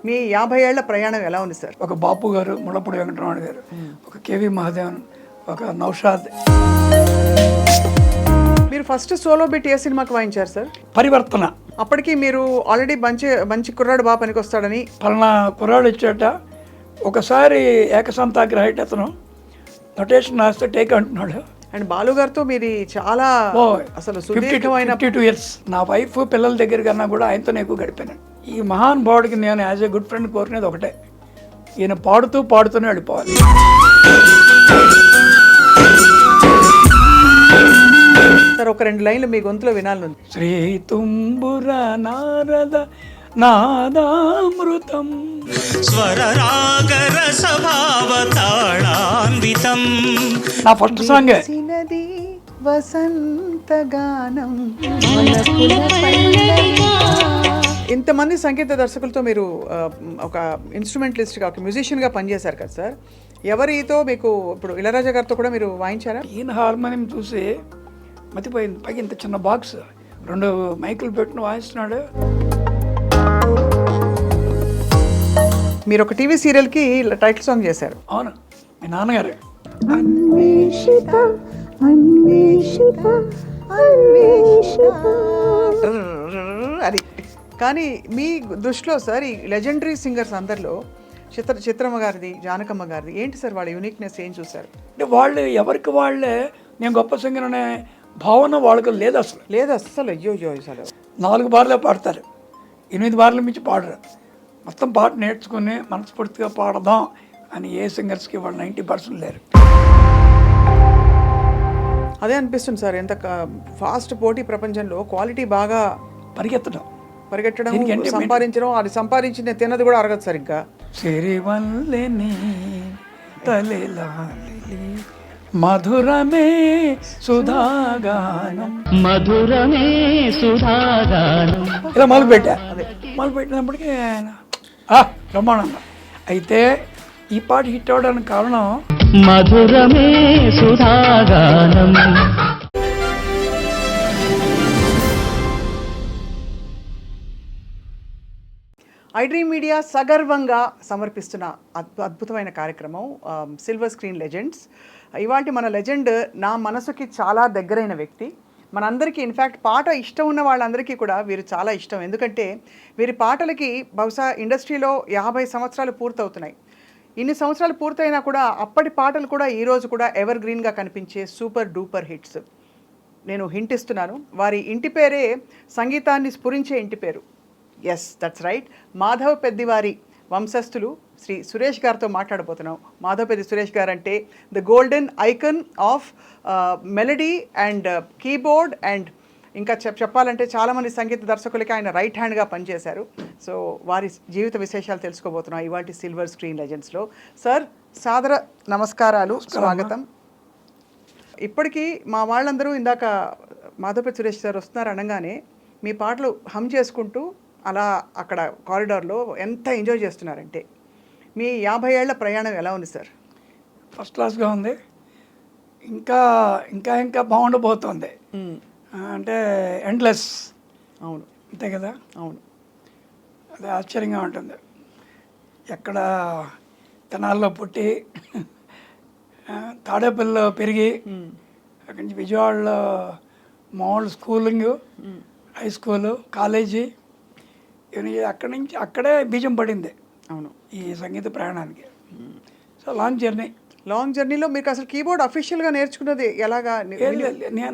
మీ 50 ఏళ్ల ప్రయాణం ఎలా ఉంది సార్? ఒక బాపు గారు, ముళ్ళపూడి వెంకటరమణ గారు, ఒక కేవి మహాదేవన్, ఒక నౌషాద్. మీరు ఫస్ట్ సోలో బిట్ ఏ సినిమాకి వాయించారు సార్? పరివర్తన. అప్పటికి మీరు ఆల్రెడీ మంచి కుర్రాడు బాగా పనికొస్తాడని పలానా కుర్రాడు ఇచ్చాట. ఒకసారి ఏకసంతాగ్రహైట్ అతను నొటేషన్ రాస్తే టేక్ అంటున్నాడు. అండ్ బాలు గారితో మీది చాలా అసలు సుదీర్ఘమైన 52 years. నా వైఫ్ పిల్లల దగ్గర కన్నా కూడా ఆయనతోనే ఎక్కువ గడిపాను. ఈ మహాన్ భావుడికి నేను యాజ్ ఏ గుడ్ ఫ్రెండ్ కోరుకునేది ఒకటే, ఈయన పాడుతూనే వెళ్ళిపోవాలి. సార్ ఒక 2 లైన్లు మీ గొంతులో వినాలని. శ్రీ తుంబుర నారద నాదామృతం స్వరరాగర స్వభావతాళాన్వితం. నా ఫస్ట్ సాంగ్. వసంతగానం. ఇంతమంది సంగీత దర్శకులతో మీరు ఒక ఇన్స్ట్రుమెంటలిస్ట్గా, ఒక మ్యూజిషియన్గా పనిచేశారు కదా సార్. ఎవరితో మీకు ఇప్పుడు ఇళయరాజా గారితో కూడా మీరు వాయించారా? ఈయన హార్మోనియం చూసి మతిపోయింది. పైకి ఇంత చిన్న బాక్స్, 2 మైకులు పెట్టుకుని వాయిస్తున్నాడు. మీరు ఒక టీవీ సీరియల్కి టైటిల్ సాంగ్ చేశారు. అవును, మీ నాన్నగారు. అది కానీ మీ దృష్టిలో సార్ ఈ లెజెండరీ సింగర్స్ అందరిలో చిత్రమ్మ గారిది, జానకమ్మ గారిది ఏంటి సార్ వాళ్ళ యూనిక్నెస్ ఏం చూసారు? అంటే వాళ్ళు ఎవరికి వాళ్ళే నేను గొప్ప సింగర్ అనే భావన వాళ్ళకి లేదు అసలు. అయ్యో అసలు 4 బార్లే పాడతారు, 8 బార్ల మించి పాడరు. మొత్తం పాట నేర్చుకుని మనస్ఫూర్తిగా పాడదాం అని ఏ సింగర్స్కి వాళ్ళు 90% లేరు. అదే అనిపిస్తుంది సార్, ఎంత ఫాస్ట్ పోటీ ప్రపంచంలో క్వాలిటీ బాగా పరిగెత్తడం, సంపాదించడం, అది సంపాదించిన తిన్నది కూడా అరగదు సరిగ్గా. సిరివల్లెని తలెలాలి మధురమే సుధాగానం, మధురమే సుధాగానం. ఇలా మొదలుపెట్టినప్పటికీ బ్రహ్మాండంగా. అయితే ఈ పాట హిట్ అవ్వడానికి కారణం మధురమే సుధాగానం. ఐడ్రీమ్ మీడియా సగర్వంగా సమర్పిస్తున్న అద్భుతమైన కార్యక్రమం సిల్వర్ స్క్రీన్ లెజెండ్స్. ఇవాళ మన లెజెండ్ నా మనసుకి చాలా దగ్గరైన వ్యక్తి. మనందరికీ ఇన్ఫ్యాక్ట్ పాట ఇష్టం ఉన్న వాళ్ళందరికీ కూడా వీరు చాలా ఇష్టం. ఎందుకంటే వీరి పాటలకి బహుశా ఇండస్ట్రీలో 50 సంవత్సరాలు పూర్తవుతున్నాయి. ఇన్ని సంవత్సరాలు పూర్తయినా కూడా అప్పటి పాటలు కూడా ఈరోజు కూడా ఎవర్ గ్రీన్గా కనిపించే సూపర్ డూపర్ హిట్స్. నేను హింట్ ఇస్తున్నాను, వారి ఇంటి పేరే సంగీతాన్ని స్ఫురించే ఇంటి పేరు. Yes, that's right. మాధవ పెద్దివారి వంశస్థులు శ్రీ సురేష్ గారితో మాట్లాడబోతున్నాం. మాధవ పెద్ది సురేష్ గారు అంటే the golden icon of melody and keyboard and ఇంకా చెప్పాలంటే చాలామంది సంగీత దర్శకులకి ఆయన రైట్ హ్యాండ్గా పనిచేశారు. సో వారి జీవిత విశేషాలు తెలుసుకోబోతున్నాం ఇవాళ సిల్వర్ స్క్రీన్ లెజెండ్స్లో. సార్ సాదర నమస్కారాలు, స్వాగతం. ఇప్పటికీ మా వాళ్ళందరూ ఇందాక మాధవపతి సురేష్ సార్ వస్తున్నారు అనగానే మీ పాటలు హమ్ చేసుకుంటూ అలా అక్కడ కారిడార్లో ఎంత ఎంజాయ్ చేస్తున్నారంటే. మీ 50 ఏళ్ల ప్రయాణం ఎలా ఉంది సార్? ఫస్ట్ క్లాస్గా ఉంది. ఇంకా ఇంకా ఇంకా బాగుండబోతుంది. అంటే ఎండ్లెస్. అవును, అంతే కదా. అవును, అదే ఆశ్చర్యంగా ఉంటుంది. ఎక్కడ తెనాల్లో పుట్టి తాడేపల్లిలో పెరిగి అక్కడి నుంచి విజయవాడలో మామూలు స్కూలింగ్, హై స్కూలు, కాలేజీ, అక్కడి నుంచి అక్కడే బీజం పడింది. అవును, ఈ సంగీత ప్రయాణానికి. సో లాంగ్ జర్నీలో మీకు అసలు కీబోర్డ్ అఫీషియల్గా నేర్చుకున్నది ఎలాగా?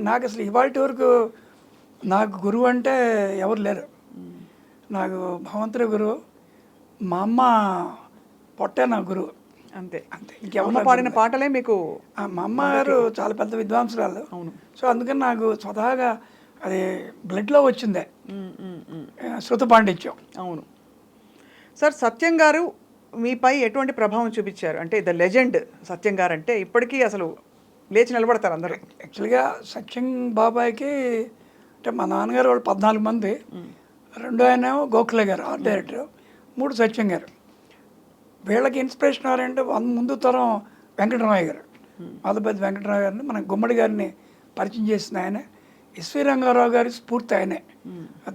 నాకు అసలు ఇవాళ వరకు నాకు గురువు అంటే ఎవరు లేరు. నాకు భగవంతుడి గురువు మా అమ్మ పొట్టే నా గురువు. అంతే. ఇంకెవరు పాడిన పాటలే మీకు? మా అమ్మగారు చాలా పెద్ద విద్వాంసురాలు. అవును. సో అందుకని నాకు స్వతహాగా అది బ్లడ్లో వచ్చిందే శృత పాండిత్యం. అవును సార్. సత్యం గారు మీపై ఎటువంటి ప్రభావం చూపించారు? అంటే ద లెజెండ్ సత్యం గారు అంటే ఇప్పటికీ అసలు లేచి నిలబడతారు అందరూ. యాక్చువల్గా సత్యం బాబాయ్కి అంటే మా నాన్నగారు వాళ్ళు 14 మంది. 2 ఆయన గోఖలే గారు ఆర్ట్ డైరెక్టర్, 3 సత్యం గారు. వీళ్ళకి ఇన్స్పిరేషన్ ఎవరంటే ముందు తరం వెంకటరామయ్య గారు, మాధవపతి వెంకటరామయ్య గారిని మన గుమ్మడి గారిని పరిచయం చేసిన ఆయన. ఎస్వి రంగారావు గారి స్ఫూర్తి ఆయనే,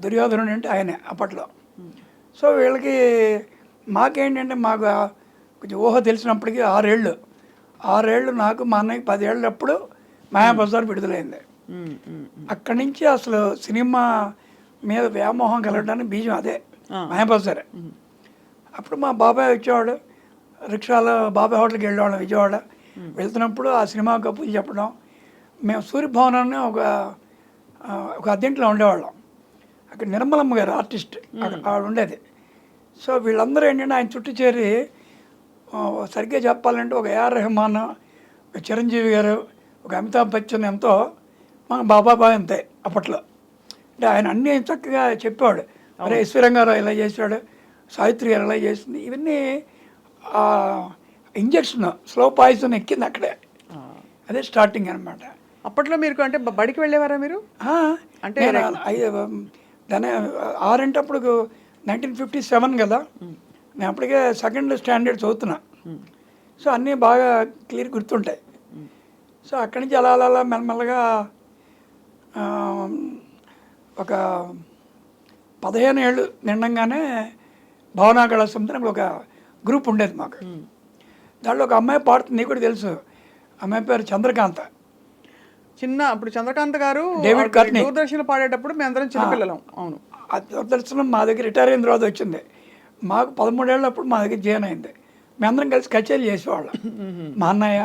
దుర్యోధనుడు అంటే ఆయనే అప్పట్లో. సో వీళ్ళకి మాకేంటంటే మాకు కొంచెం ఊహ తెలిసినప్పటికీ 6 ఏళ్ళు నాకు మా అన్నయ్యకి 10 ఏళ్ళప్పుడు మాయాబజార్ విడుదలైంది. అక్కడి నుంచి అసలు సినిమా మీద వ్యామోహం కలగడానికి బీజం అదే మాయాబజారే. అప్పుడు మా బాబాయ్ వచ్చేవాడు, రిక్షాలో బాబాయ్ హోటల్కి వెళ్ళేవాళ్ళం విజయవాడ. వెళ్తున్నప్పుడు ఆ సినిమా కబుర్లు చెప్పడం. మేము సూర్యభవనాన్ని ఒక అద్దెంట్లో ఉండేవాళ్ళం. అక్కడ నిర్మలమ్మ గారు ఆర్టిస్ట్ ఆవిడ ఉండేది. సో వీళ్ళందరూ ఏంటంటే ఆయన చుట్టూ చేరి సరిగ్గా చెప్పాలంటే ఒక ఏఆర్ రెహమాన్, ఒక చిరంజీవి గారు, ఒక అమితాబ్ బచ్చన్ ఎంతో మన బాబాయ్ అంతే అప్పట్లో. అంటే ఆయన అన్నీ చక్కగా చెప్పేవాడు. అరే ఈశ్వరంగారావు ఇలా చేశాడు, సావిత్రి గారు ఇలా చేసింది. ఇవన్నీ ఇంజక్షన్ స్లో పాయిజన్ ఎక్కింది అక్కడే. అదే స్టార్టింగ్ అనమాట. అప్పట్లో మీరు అంటే బడికి వెళ్ళేవారా మీరు? అంటే దాని 6 అంటే అప్పుడు 1957 కదా. నేను అప్పటికే 2nd స్టాండర్డ్ చదువుతున్నా. సో అన్నీ బాగా క్లియర్ గుర్తుంటాయి. సో అక్కడి నుంచి అలా అలా మెల్లమెల్లగా ఒక 15 ఏళ్ళు నిండంగానే భావనా కళా సమితి ఒక గ్రూప్ ఉండేది మాకు. దాంట్లో ఒక అమ్మాయి పాడుతుంది, నీకు కూడా తెలుసు. అమ్మాయి పేరు చంద్రకాంత. అప్పుడు చంద్రకాంత్ గారు డేవిడ్ కర్నీ దూరదర్శన్ పాడేటప్పుడు మేము అందరం చిన్నపిల్లలం. అవును, ఆ దూరదర్శనం మా దగ్గర రిటైర్ అయిన తర్వాత వచ్చింది. మాకు 13 ఏళ్ళప్పుడు మా దగ్గర జాయిన్ అయింది. మేమందరం కలిసి కచేరీ చేసేవాళ్ళం. మా అన్నయ్య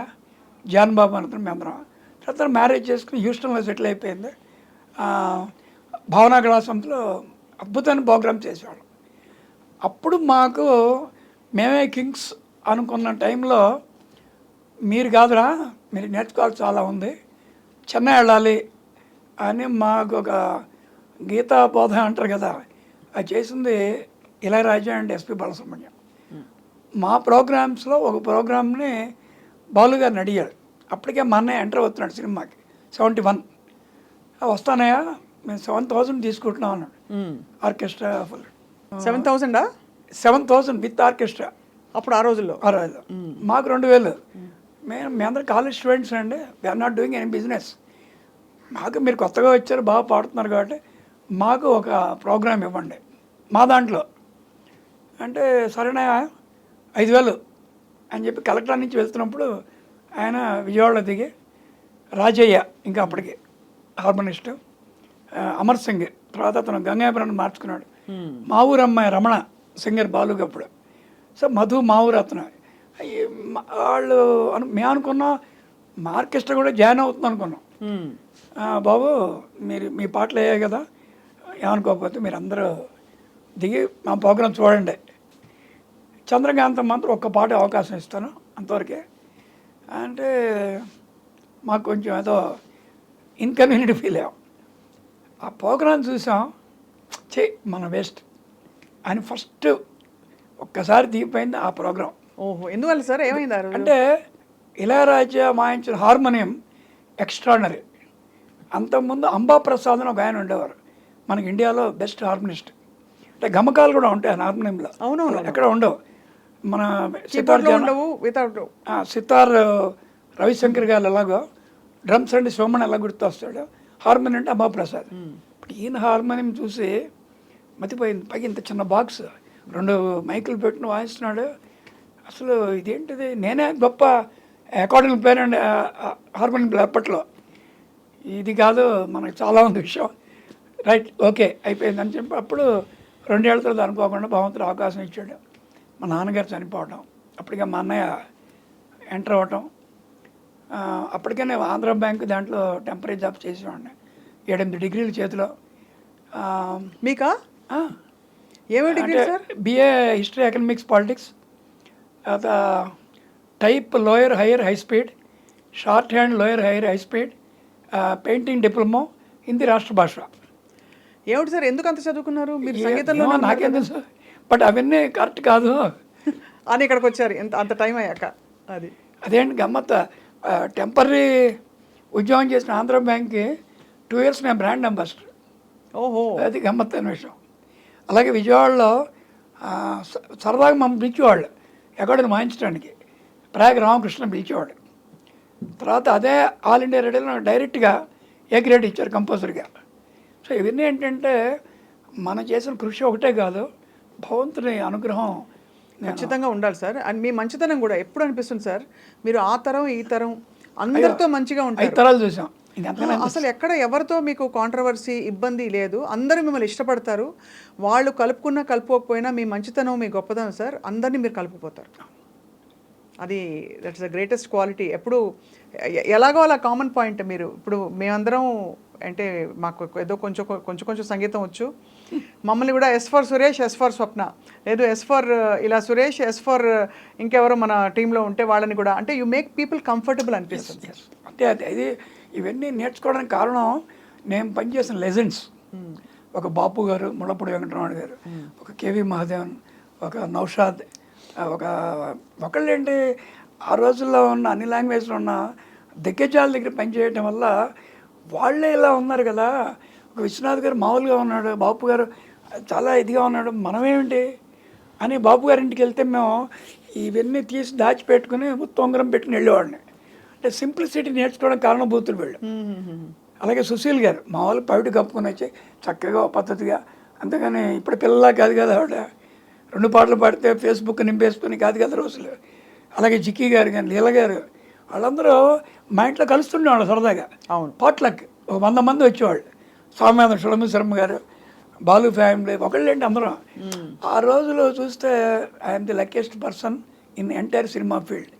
జాన్ బాబు అందరం మేమందరం. తర్వాత మ్యారేజ్ చేసుకుని హ్యూస్టన్లో సెటిల్ అయిపోయింది. భావనా కళా సమితిలో అద్భుతమైన ప్రోగ్రామ్ చేసేవాళ్ళం. అప్పుడు మాకు మేమే కింగ్స్ అనుకున్న టైంలో మీరు కాదురా, మీరు నేర్చుకోవాలి చాలా ఉంది, చెన్నై వెళ్ళాలి అని మాకు ఒక గీతా బోధ అంటారు కదా, అది చేసింది ఇళయరాజా అండ్ ఎస్పి బాలసుబ్రహ్మణ్యం. మా ప్రోగ్రామ్స్లో ఒక ప్రోగ్రామ్ని బాలు గారిని అడిగాడు. అప్పటికే మా అన్నయ్య ఎంటర్ అవుతున్నాడు సినిమాకి 71. వస్తానయ్యా, మేము 7,000 తీసుకుంటున్నాం అన్నాడు. Orchestra full 7,000 with orchestra. అప్పుడు ఆ రోజుల్లో మాకు 2,000. మీ అందరం కాలేజ్ స్టూడెంట్స్ అండి, we're not doing any business. మాకు మీరు కొత్తగా వచ్చారు, బాగా పాడుతున్నారు కాబట్టి మాకు ఒక ప్రోగ్రామ్ ఇవ్వండి మా దాంట్లో అంటే. సరేనా 5,000 అని చెప్పి కలెక్టర్ నుంచి వెళ్తున్నప్పుడు ఆయన విజయవాడలో దిగి రాజయ్య, ఇంకా అప్పటికి హార్మోనిస్టు, అమర్ సింగ్, తర్వాత అతను గంగాభరణ్ మార్చుకున్నాడు. మా ఊరు అమ్మాయి రమణ సింగర్ బాలుగా అప్పుడు. సో మధు మా ఊరు అతను. వాళ్ళు మేము అనుకున్నాం మా ఆర్కెస్ట్రా కూడా జాయిన్ అవుతుంది అనుకున్నాం. బాబు మీరు మీ పాటలు అయ్యాయి కదా, ఏమనుకోకపోతే మీరు అందరూ దిగి మా ప్రోగ్రాం చూడండి. చంద్రకాంతం మాత్రం ఒక్క పాట అవకాశం ఇస్తాను అంతవరకే అంటే మాకు కొంచెం ఏదో ఇన్కన్వీనియంట్ ఫీల్ అయ్యాం. ఆ ప్రోగ్రాం చూసాం, మన వేస్ట్ అని ఫస్ట్ ఒక్కసారి దిగిపోయింది ఆ ప్రోగ్రాం. ఓహో, ఎందువల్ల సార్, ఏమైంది? అంటే ఇళయరాజా వాయించిన హార్మోనియం ఎక్స్ట్రాడనరీ. అంతకుముందు అంబాప్రసాద్ అని ఒక ఆయన ఉండేవారు, మనకి ఇండియాలో బెస్ట్ హార్మోనిస్ట్. అంటే గమకాలు కూడా ఉంటాయి హార్మోనియంలో. అవునవును, ఎక్కడ ఉండవు. మన సితార్ రవిశంకర్ గారు ఎలాగో, డ్రమ్స్ అంటే సోమన్ ఎలా గుర్తొస్తాడు, హార్మోనియం అంటే అంబాప్రసాద్. ఇప్పుడు ఈయన హార్మోనియం చూసి మతిపోయింది. పైకి ఇంత చిన్న బాక్స్, 2 మైకులు పెట్టుకుని వాయిస్తున్నాడు. అసలు ఇదేంటిది, నేనే గొప్ప అకార్డింగ్ ప్లేయర్ అండి హార్మోనియం ప్లేయర్ అప్పట్లో. ఇది కాదు, మనకు చాలా ఉంది విషయం. రైట్, ఓకే అయిపోయింది అని చెప్పి అప్పుడు 2 ఏళ్ల తర్వాత అనుకోకుండా భగవంతుడు అవకాశం ఇచ్చాడు. మా నాన్నగారు చనిపోవటం, అప్పటికే మా అన్నయ్య ఎంటర్ అవ్వటం. అప్పటికే నేను ఆంధ్ర బ్యాంక్ దాంట్లో టెంపరీ జాబ్ చేసేవాడిని, 7-8 డిగ్రీల చేతిలో. మీకా ఏమో degree sir? BA history, economics, politics, తర్వాత type lower higher high speed, shorthand lower higher high speed, painting diploma, Hindi రాష్ట్ర భాష. ఏమిటి సార్, ఎందుకు అంత చదువుకున్నారు మీరు సంగీతంలో? నాకేం తెలుసు, బట్ అవన్నీ కరెక్ట్ కాదు అని ఇక్కడికి వచ్చారు అంత టైం అయ్యాక. అదేంటి గమ్మత్. టెంపరీ ఉద్యోగం చేసిన ఆంధ్ర బ్యాంక్కి 2 years నేను బ్రాండ్ అంబాసిడర్. ఓహో, అది గమ్మత్ అనే విషయం. అలాగే విజయవాడలో సరదాగా మమ్మల్ని పిలిచేవాళ్ళు ఎక్కడైనా వాయించడానికి, ప్రయాగ రామకృష్ణ పిలిచేవాడు. తర్వాత అదే ఆల్ ఇండియా రేడియోలో నాకు డైరెక్ట్గా ఏ గ్రేడ్ ఇచ్చారు కంపోజర్గా. సో ఇవన్నీ ఏంటంటే మనం చేసిన కృషి ఒకటే కాదు, భగవంతుని అనుగ్రహం ఖచ్చితంగా ఉండాలి సార్. అండ్ మీ మంచితనం కూడా ఎప్పుడు అనిపిస్తుంది సార్, మీరు ఆ తరం ఈ తరం అందరితో మంచిగా 5 ఉంటారు. తరాలు చూసాం. ఇంకెంతకన్నా అసలు ఎక్కడ ఎవరితో మీకు కాంట్రవర్సీ ఇబ్బంది లేదు, అందరూ మిమ్మల్ని ఇష్టపడతారు. వాళ్ళు కలుపుకున్నా కలుపుకోకపోయినా మీ మంచితనం మీ గొప్పతనం సార్ అందరినీ మీరు కలుపుకుపోతారు. అది దట్స్ ద గ్రేటెస్ట్ క్వాలిటీ. ఎప్పుడు ఎలాగో అలా కామన్ పాయింట్. మీరు ఇప్పుడు మేమందరం అంటే మాకు ఏదో కొంచెం సంగీతం వచ్చు, మమ్మల్ని కూడా S for Suresh, S for Swapna, లేదు ఎస్ ఫర్ ఇలా సురేష్, ఎస్ ఫర్ ఇంకెవరో మన టీంలో ఉంటే వాళ్ళని కూడా, అంటే యు మేక్ పీపుల్ కంఫర్టబుల్ అనిపిస్తుంది. అంటే అది ఇవన్నీ నేర్చుకోవడానికి కారణం నేను పనిచేసిన లెజెండ్స్. ఒక బాపు గారు, ముళ్ళపూడి వెంకటరమణ గారు, ఒక కేవి మహాదేవన్, ఒక నౌషాద్, ఒకళ్ళేంటి ఆ రోజుల్లో ఉన్న అన్ని లాంగ్వేజ్లో ఉన్న దిగ్గజాల దగ్గర పనిచేయటం వల్ల వాళ్ళే ఇలా ఉన్నారు కదా. ఒక విశ్వనాథ్ గారు మామూలుగా ఉన్నాడు, బాపు గారు చాలా ఇదిగా ఉన్నాడు, మనమేమిటి అని బాపు గారి ఇంటికి వెళ్తే మేము ఇవన్నీ తీసి దాచిపెట్టుకుని ఉత్తొంగరం పెట్టుకుని వెళ్ళేవాడిని. అంటే సింప్లిసిటీ నేర్చుకోవడం కారణభూతులు వీళ్ళు. అలాగే సుశీల్ గారు మా వాళ్ళు పవిటి కప్పుకొని వచ్చి చక్కగా పద్ధతిగా, అంతేగాని ఇప్పుడు పిల్లలా కాదు కదా ఆవిడ 2 పాటలు పాడితే ఫేస్బుక్ నింపేసుకొని కాదు కదా రోజులు. అలాగే జిక్కీ గారు కానీ లీల గారు వాళ్ళందరూ మా ఇంట్లో కలుస్తుండేవాళ్ళు సరదాగా. అవును, పాట్లక్ 100 మంది వచ్చేవాళ్ళు. స్వామినాథన్ షులమి శర్మ గారు, బాలు ఫ్యామిలీ, ఒకళ్ళేంటి అందరం. ఆ రోజులో చూస్తే I'm the luckiest person in entire cinema field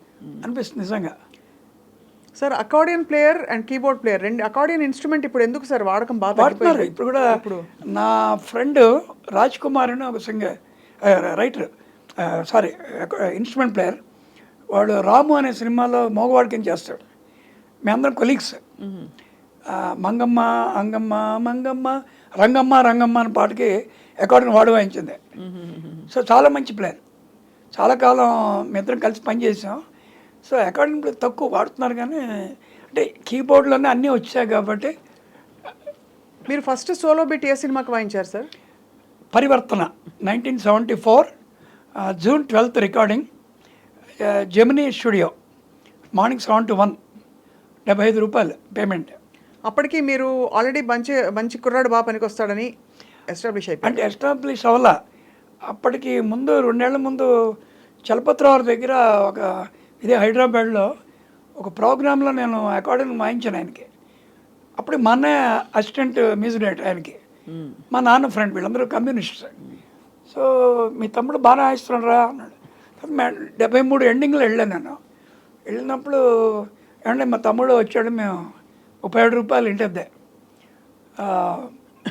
అనిపిస్తుంది నిజంగా. Sir accordion player and keyboard player రెండు, అకార్డియన్ ఇన్స్ట్రుమెంట్ ఇప్పుడు ఎందుకు సార్ వాడకం బాగా పాడుతున్నారు తగ్గిపోయింది? ఇప్పుడు కూడా. నా ఫ్రెండ్ రాజ్ కుమార్ అని ఒక singer, writer, sorry instrument player, వాడు రాము అనే సినిమాలో మోగవాడి కింద చేస్తాడు. మేమందరం కొలీగ్స్. మంగమ్మ అంగమ్మ మంగమ్మ రంగమ్మ రంగమ్మ అనే పాటకి అకార్డియన్ వాడు వాయించింది. సో చాలా మంచి ప్లేయర్. చాలా కాలం మీ ఇద్దరం కలిసి పనిచేసాం. సో అకార్డియన్ ప్లేయర్ తక్కువ వాడుతున్నారు, కానీ అంటే కీబోర్డ్లోనే అన్నీ వచ్చాయి కాబట్టి. మీరు ఫస్ట్ సోలో బిట్ ఏ సినిమాకి వాయించారు సార్? పరివర్తన 1974 June 12th recording, Gemini studio, morning 7 to 1, 75 రూపాయలు పేమెంట్. అప్పటికి మీరు ఆల్రెడీ మంచి కుర్రాడు బాగా పనికి వస్తాడని ఎస్టాబ్లిష్ అయిపోయింది. అంటే ఎస్టాబ్లిష్ అవ్వాల. అప్పటికి ముందు 2 ఏళ్ల ముందు చలపతిరావు దగ్గర ఒక ఇదే హైదరాబాద్లో ఒక ప్రోగ్రాంలో నేను అకార్డియన్ వాయించాను ఆయనకి. అప్పుడు మా అన్నయ్య అసిస్టెంట్ మ్యూజిక్ డైరెక్టర్ ఆయనకి, మా నాన్న ఫ్రెండ్, వీళ్ళందరూ కమ్యూనిస్ట్స్. సో మీ తమ్ముడు బాగా వాయిస్తున్నాడు రా అన్నాడు. 73 ఎండింగ్లో వెళ్ళాను నేను. వెళ్ళినప్పుడు ఏమంటే మా తమ్ముడు వచ్చాడు, మేము 37 రూపాయలు ఇంటద్దే,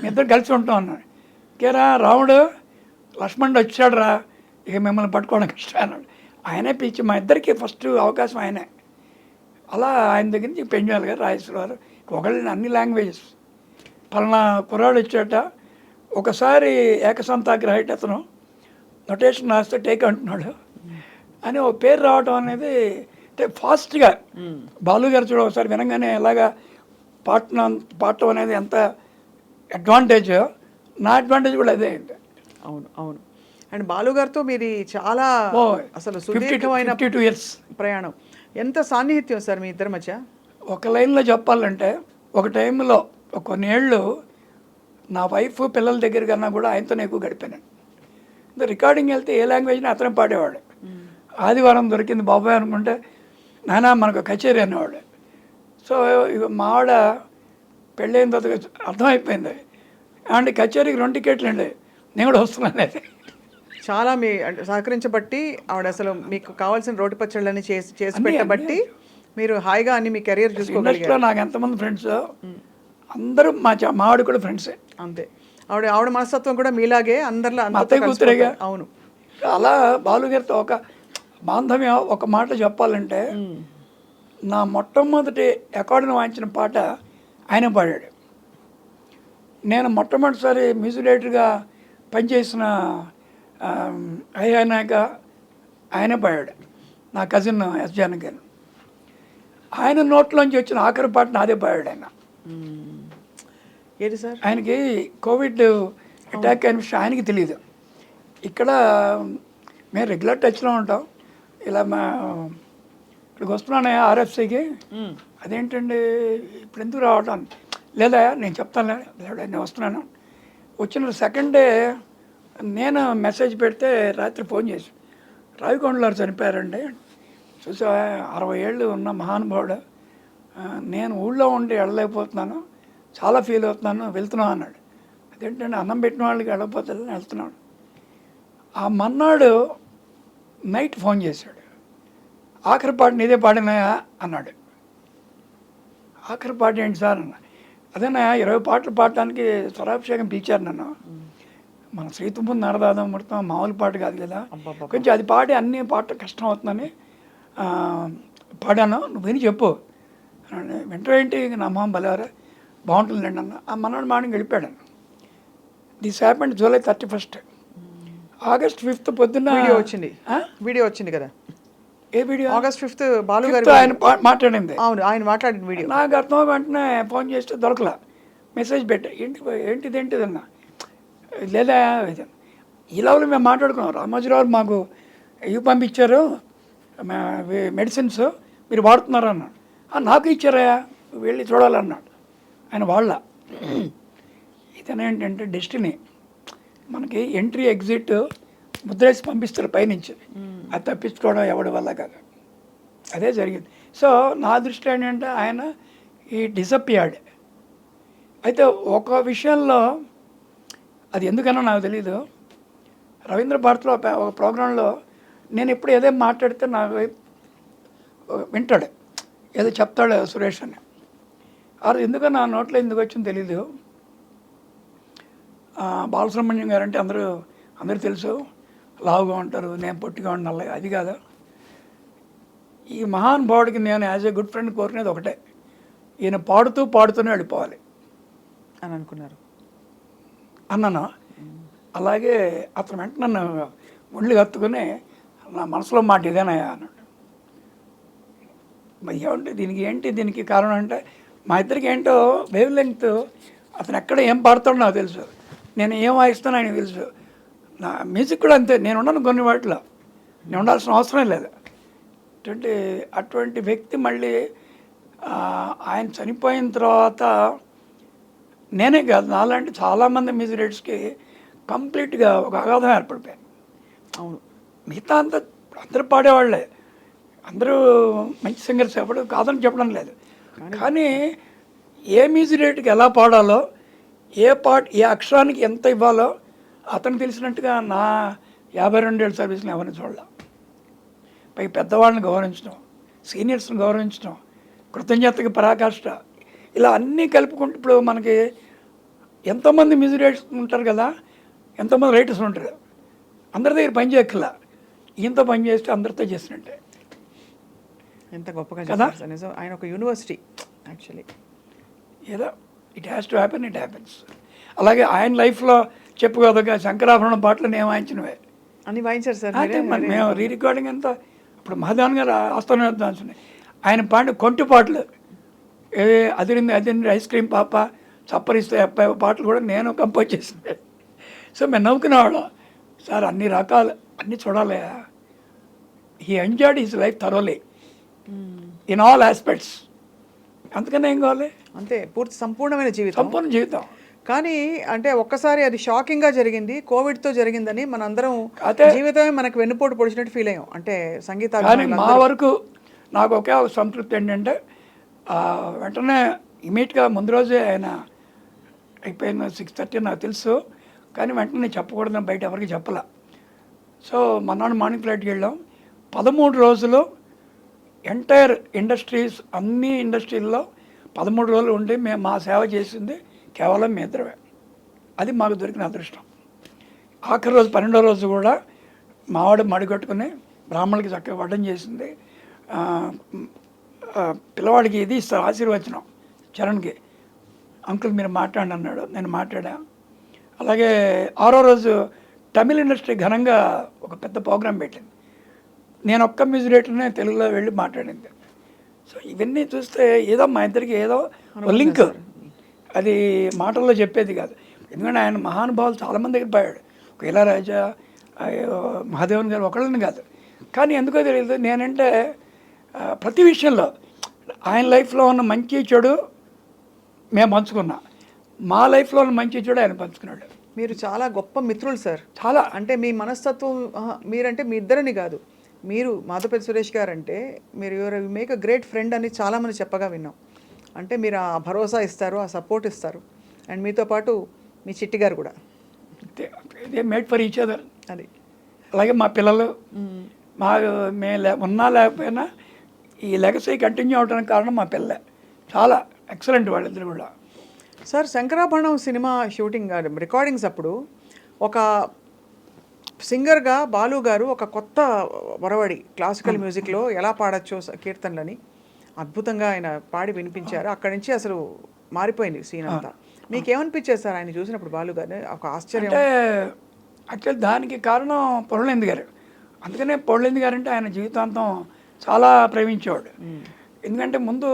మీ ఇద్దరు కలిసి ఉంటాం అన్నాడు. కేరా రాముడు లక్ష్మణుడు వచ్చాడు రా, ఇక మిమ్మల్ని పట్టుకోవడం కష్టం అన్నాడు. ఆయనే పిలిచి మా ఇద్దరికి ఫస్ట్ అవకాశం ఆయనే. అలా ఆయన దగ్గర నుంచి పెంచాలి గారు, రాజేశ్వరరావు, ఒకళ్ళని అన్ని లాంగ్వేజెస్. పలానా కుర్రాడు వచ్చాట, ఒకసారి ఏకసంతాగ్రహైట్ అతను నొటేషన్ రాస్తే టేక్ అంటున్నాడు అని ఒక పేరు రావడం అనేది అంటే ఫాస్ట్గా. బాలు గారు చూడ ఒకసారి వినగానే ఎలాగా పాడటం అనేది ఎంత అడ్వాంటేజ్, నా అడ్వాంటేజ్ కూడా అదే అండి. అవును అవును. అండ్ బాలు గారితో మీది చాలా అసలు సుదీర్ఘమైన 52 years ప్రయాణం. ఎంత సాన్నిహిత్యం సార్ మీ ఇద్దరి మధ్య? ఒక లైన్లో చెప్పాలంటే ఒక టైంలో కొన్ని ఏళ్ళు నా వైఫ్ పిల్లల దగ్గర కన్నా కూడా ఆయనతోనే ఎక్కువ గడిపాను. రికార్డింగ్ వెళ్తే ఏ లాంగ్వేజ్ని అతనే పాడేవాడు. ఆదివారం దొరికింది బాబాయ్ అనుకుంటే నానా మనకు కచేరీ అనేవాడు. సో ఇక మా ఆవిడ పెళ్ళైన తర్వాత అర్థమైపోయింది, అంటే కచేరీకి 2 టికెట్లు అండి, నేను కూడా వస్తున్నాను అయితే. చాలా మీ సహకరించబట్టి ఆవిడ అసలు మీకు కావాల్సిన రోటి పచ్చళ్ళని చేసి పెట్టబట్టి మీరు హాయిగా అన్ని మీ కెరీర్ చూసుకోగలిగారు. నాకు ఎంతమంది ఫ్రెండ్స్, అందరూ మా ఆవిడ కూడా ఫ్రెండ్సే. అంతే, ఆవిడ మనస్తత్వం కూడా మీలాగే అందరిలో కూతురేగా. అవును. అలా బాలుగారితో ఒక బాంధవ్యం. ఒక మాట చెప్పాలంటే, నా మొట్టమొదటి అకార్డియన్ వాయించిన పాట ఆయన పాడాడు. నేను మొట్టమొదటిసారి మ్యూజిక్ డైరెక్టర్గా పనిచేసిన అయ్యానాక ఆయనే పాడాడు, నా కజిన్ ఎస్ జానకి గారు. ఆయన నోట్లోంచి వచ్చిన ఆఖరి పాట నాదే పాడాడు ఆయన. ఏది సార్? ఆయనకి కోవిడ్ అటాక్ అయిన విషయం ఆయనకి తెలియదు. ఇక్కడ మేము రెగ్యులర్ టచ్లో ఉంటాం. ఇలా ఇక్కడికి వస్తున్నాను ఆర్ఎఫ్సికి, అదేంటండి ఇప్పుడు ఎందుకు రావటం, లేదా నేను చెప్తాను, లేదా నేను వస్తున్నాను. వచ్చిన సెకండ్ డే నేను మెసేజ్ పెడితే రాత్రి ఫోన్ చేసి, రావికొండలారు చనిపోయారండి. చూసా 60 ఏళ్ళు ఉన్న మహానుభావుడు, నేను ఊళ్ళో ఉండి వెళ్ళలేకపోతున్నాను, చాలా ఫీల్ అవుతున్నాను, వెళ్తున్నాను అన్నాడు. అదేంటంటే అన్నం పెట్టిన వాళ్ళకి వెళ్ళకపోతే వెళ్తున్నాడు. ఆ మన్నాడు నైట్ ఫోన్ చేశాడు, ఆఖరి పాట నీదే పాడినాయా అన్నాడు. ఆఖరి పాట ఏంటి సార్ అన్న. అదేనా 20 పాటలు పాడటానికి స్వరాభిషేకం పిలిచారు నన్ను. మన శ్రీతుమ్ము నరదాదం ముడతాం మామూలు పాట కాదు కదా, కొంచెం అది పాడి అన్ని పాటలు కష్టం అవుతుందని పాడాను, నువ్వు విని చెప్పు అన్నాడు. వింటర్ ఏంటి నా మొహం బలేవారా బాగుంటుందండి అన్న. ఆ మన్నాడు మార్నింగ్ వెళ్ళిపోయాడు. This happened July 31. ఆగస్ట్ 5 పొద్దున్న వీడియో వచ్చింది కదా. ఏ వీడియో? ఆగస్ట్ 5 బాలు గారు ఆయన మాట్లాడింది. అవును, ఆయన మాట్లాడిన వీడియో నాకు అర్థం వెంటనే ఫోన్ చేస్తే దొరకలా. మెసేజ్ పెట్టా, ఏంటిది అన్న. లేదా ఈ లెవెల్ మేము మాట్లాడుకున్నాం, రామోజీరావు మాకు ఇవి పంపించారు మెడిసిన్స్, మీరు వాడుతున్నారు అన్నాడు. నాకు ఇచ్చారా, వెళ్ళి చూడాలన్నాడు ఆయన. వాళ్ళ ఇతనేంటంటే డెస్టినీ, మనకి ఎంట్రీ ఎగ్జిట్ ముద్రేసి పంపిస్తారు పైనుంచి, అది తప్పించుకోవడం ఎవడి వల్ల కాదు. అదే జరిగింది. సో నా దృష్టి ఏంటంటే ఆయన ఈ డిసప్పియర్డ్. అయితే ఒక విషయంలో అది ఎందుకన్నా నాకు తెలీదు, రవీంద్ర భారతిలో ఒక ప్రోగ్రాంలో నేను ఎప్పుడు ఏదో మాట్లాడితే నాకు వింటాడు, ఏదో చెప్తాడు సురేష్ అని. అది ఎందుకో నా నోట్లో ఎందుకు వచ్చిందో తెలీదు. బాలసుబ్రహ్మణ్యం గారు అంటే అందరూ తెలుసు, లావుగా ఉంటారు, నేను పొట్టిగా ఉండి నల్లగా, అది కాదు. ఈ మహానుభావుడికి నేను యాజ్ ఏ గుడ్ ఫ్రెండ్ కోరుకునేది ఒకటే, ఈయన పాడుతూనే వెళ్ళిపోవాలి అని అనుకున్నారు అన్నాను. అలాగే అతను వెంటనే నన్ను ఒళ్ళు కత్తుకుని నా మనసులో మాట ఇదేనాయా అన్నాడు. ఏమంటే దీనికి కారణం అంటే మా ఇద్దరికి ఏంటో వేవ్ లెంగ్త్, అతను ఎక్కడ ఏం పాడుతాడో నాకు తెలుసు, నేను ఏం వాయిస్తానో ఆయనకు తెలుసు. నా మ్యూజిక్ కూడా అంతే, నేను ఉన్నాను కొన్ని వాటిలో, నేను ఉండాల్సిన అవసరం లేదు. అటువంటి వ్యక్తి మళ్ళీ ఆయన చనిపోయిన తర్వాత నేనే కాదు, నాలాంటి చాలామంది మ్యూజిక్ డైరెక్టర్స్కి కంప్లీట్గా ఒక అగాధం ఏర్పడిపోయాను. అవును, మిగతా అందరూ పాడేవాళ్ళే, అందరూ మంచి సింగర్స్, ఎవరు కాదని చెప్పడం లేదు. కానీ ఏ మ్యూజిక్ డైరెక్టర్కి ఎలా పాడాలో, ఏ అక్షరానికి ఎంత ఇవ్వాలో అతను తెలిసినట్టుగా నా 52 ఏళ్ళ సర్వీస్ని ఎవరిని చూడాలి. పై పెద్దవాళ్ళని గౌరవించడం, సీనియర్స్ని గౌరవించడం, కృతజ్ఞతకి పరాకాష్ట, ఇలా అన్నీ కలుపుకుంటూ ఇప్పుడు మనకి ఎంతోమంది మ్యూజిక్ డైరెక్టర్స్ ఉంటారు కదా, ఎంతోమంది రైటర్స్ ఉంటారు, అందరి దగ్గర పని చేయక్కర్లా, ఈయంతో పని చేస్తే అందరితో చేసినట్టే. ఎంత గొప్పగా కదా. ఆయన ఒక యూనివర్సిటీ యాక్చువల్లీ. ఏదో it has to happen, it happens. అలాగే ఆయన లైఫ్లో చెప్పుకోదగ్గ శంకరాభరణం పాటలు నేను వాయించినవే అన్ని వాయించారు సార్. మేము రీ రికార్డింగ్ అంతా ఇప్పుడు మహాదేవన్ గారు ఆస్థానం ఆయన పాడిన కొంటి పాటలు, అదిరింది ఐస్ క్రీమ్ పాప, చప్పరిస్తే అబ్బాయి పాటలు కూడా నేను కంపోజ్ చేసింది. సో మేము నవ్వుకునేవాళ్ళం, సార్ అన్ని రకాలు అన్నీ చూడాలి. He enjoyed his life thoroughly in all aspects. అందుకనే ఏం కావాలి, అంతే, పూర్తి సంపూర్ణ జీవితం. కానీ అంటే ఒక్కసారి అది షాకింగ్గా జరిగింది, కోవిడ్తో జరిగిందని మనందరం జీవితమే మనకు వెన్నుపోటు పొడిచినట్టు ఫీల్ అయ్యాం. అంటే సంగీత కానీ మా వరకు నాకు ఒకే ఒక సంతృప్తి ఏంటంటే వెంటనే ఇమీడియట్గా ముందు రోజే ఆయన అయిపోయిన 6:30 నాకు తెలుసు, కానీ వెంటనే చెప్పకూడదని బయట ఎవరికి చెప్పాల. సో మన్నాడు మార్నింగ్ ఫ్లైట్కి వెళ్ళాం. 13 రోజులు ఎంటైర్ ఇండస్ట్రీస్, అన్ని ఇండస్ట్రీల్లో 13 రోజులు ఉండి మేము మా సేవ చేసింది కేవలం మీ ఇద్దరమే. అది మాకు దొరికిన అదృష్టం. ఆఖరి రోజు 12వ రోజు కూడా మావాడు మడిగట్టుకుని బ్రాహ్మణులకి చక్కగా వడ్డం చేసింది. పిల్లవాడికి ఇది ఇస్తారు ఆశీర్వచనం, చరణ్కి, అంకుల్ మీరు మాట్లాడండి అన్నాడు, నేను మాట్లాడా. అలాగే 6వ రోజు తమిళ ఇండస్ట్రీ ఘనంగా ఒక పెద్ద ప్రోగ్రాం పెట్టింది, నేను ఒక్క మ్యూజిక్ డైరెక్టర్నే తెలుగులో వెళ్ళి మాట్లాడింది. సో ఇవన్నీ చూస్తే ఏదో మా ఇద్దరికి ఏదో లింక్, అది మాటల్లో చెప్పేది కాదు. ఎందుకంటే ఆయన మహానుభావులు చాలామంది దగ్గర పోయాడు, ఒక ఇళయరాజా, మహాదేవన్ గారు ఒకళ్ళని కాదు. కానీ ఎందుకో తెలియదు, నేనంటే ప్రతి విషయంలో ఆయన లైఫ్లో ఉన్న మంచి చెడు మేము పంచుకున్నాం, మా లైఫ్లో ఉన్న మంచి చెడు ఆయన పంచుకున్నాడు. మీరు చాలా గొప్ప మిత్రులు సార్. చాలా అంటే మీ మనస్తత్వం మీరంటే మీ ఇద్దరని కాదు, మీరు మాధవపల్లి సురేష్ గారు అంటే మీరు your make a great friend అని చాలామంది చెప్పగా విన్నాం. అంటే మీరు ఆ భరోసా ఇస్తారు, ఆ సపోర్ట్ ఇస్తారు. అండ్ మీతో పాటు మీ చిట్టి గారు కూడా. ఇదే మేడ్ ఫర్ ఈచ్ అదర్. అది అలాగే మా పిల్లలు మా ఉన్నా లేకపోయినా ఈ లెగసీ కంటిన్యూ అవడానికి కారణం మా పిల్లలే. చాలా ఎక్సలెంట్ వాళ్ళిద్దరు కూడా. Sir, Sankarabharanam cinema shooting recordings అప్పుడు ఒక సింగర్గా బాలు గారు ఒక కొత్త వరవడి క్లాసికల్ మ్యూజిక్లో ఎలా పాడచ్చో కీర్తనలని అద్భుతంగా ఆయన పాడి వినిపించారు. అక్కడి నుంచి అసలు మారిపోయింది సీన్ అంతా. మీకేమనిపించేది సార్ ఆయన చూసినప్పుడు బాలు గారు? ఒక ఆశ్చర్యం. అంటే యాక్చువల్ దానికి కారణం పొరలేంది గారు. అందుకనే పొరలేంది గారు అంటే ఆయన జీవితాంతం చాలా ప్రేమించేవాడు. ఎందుకంటే ముందు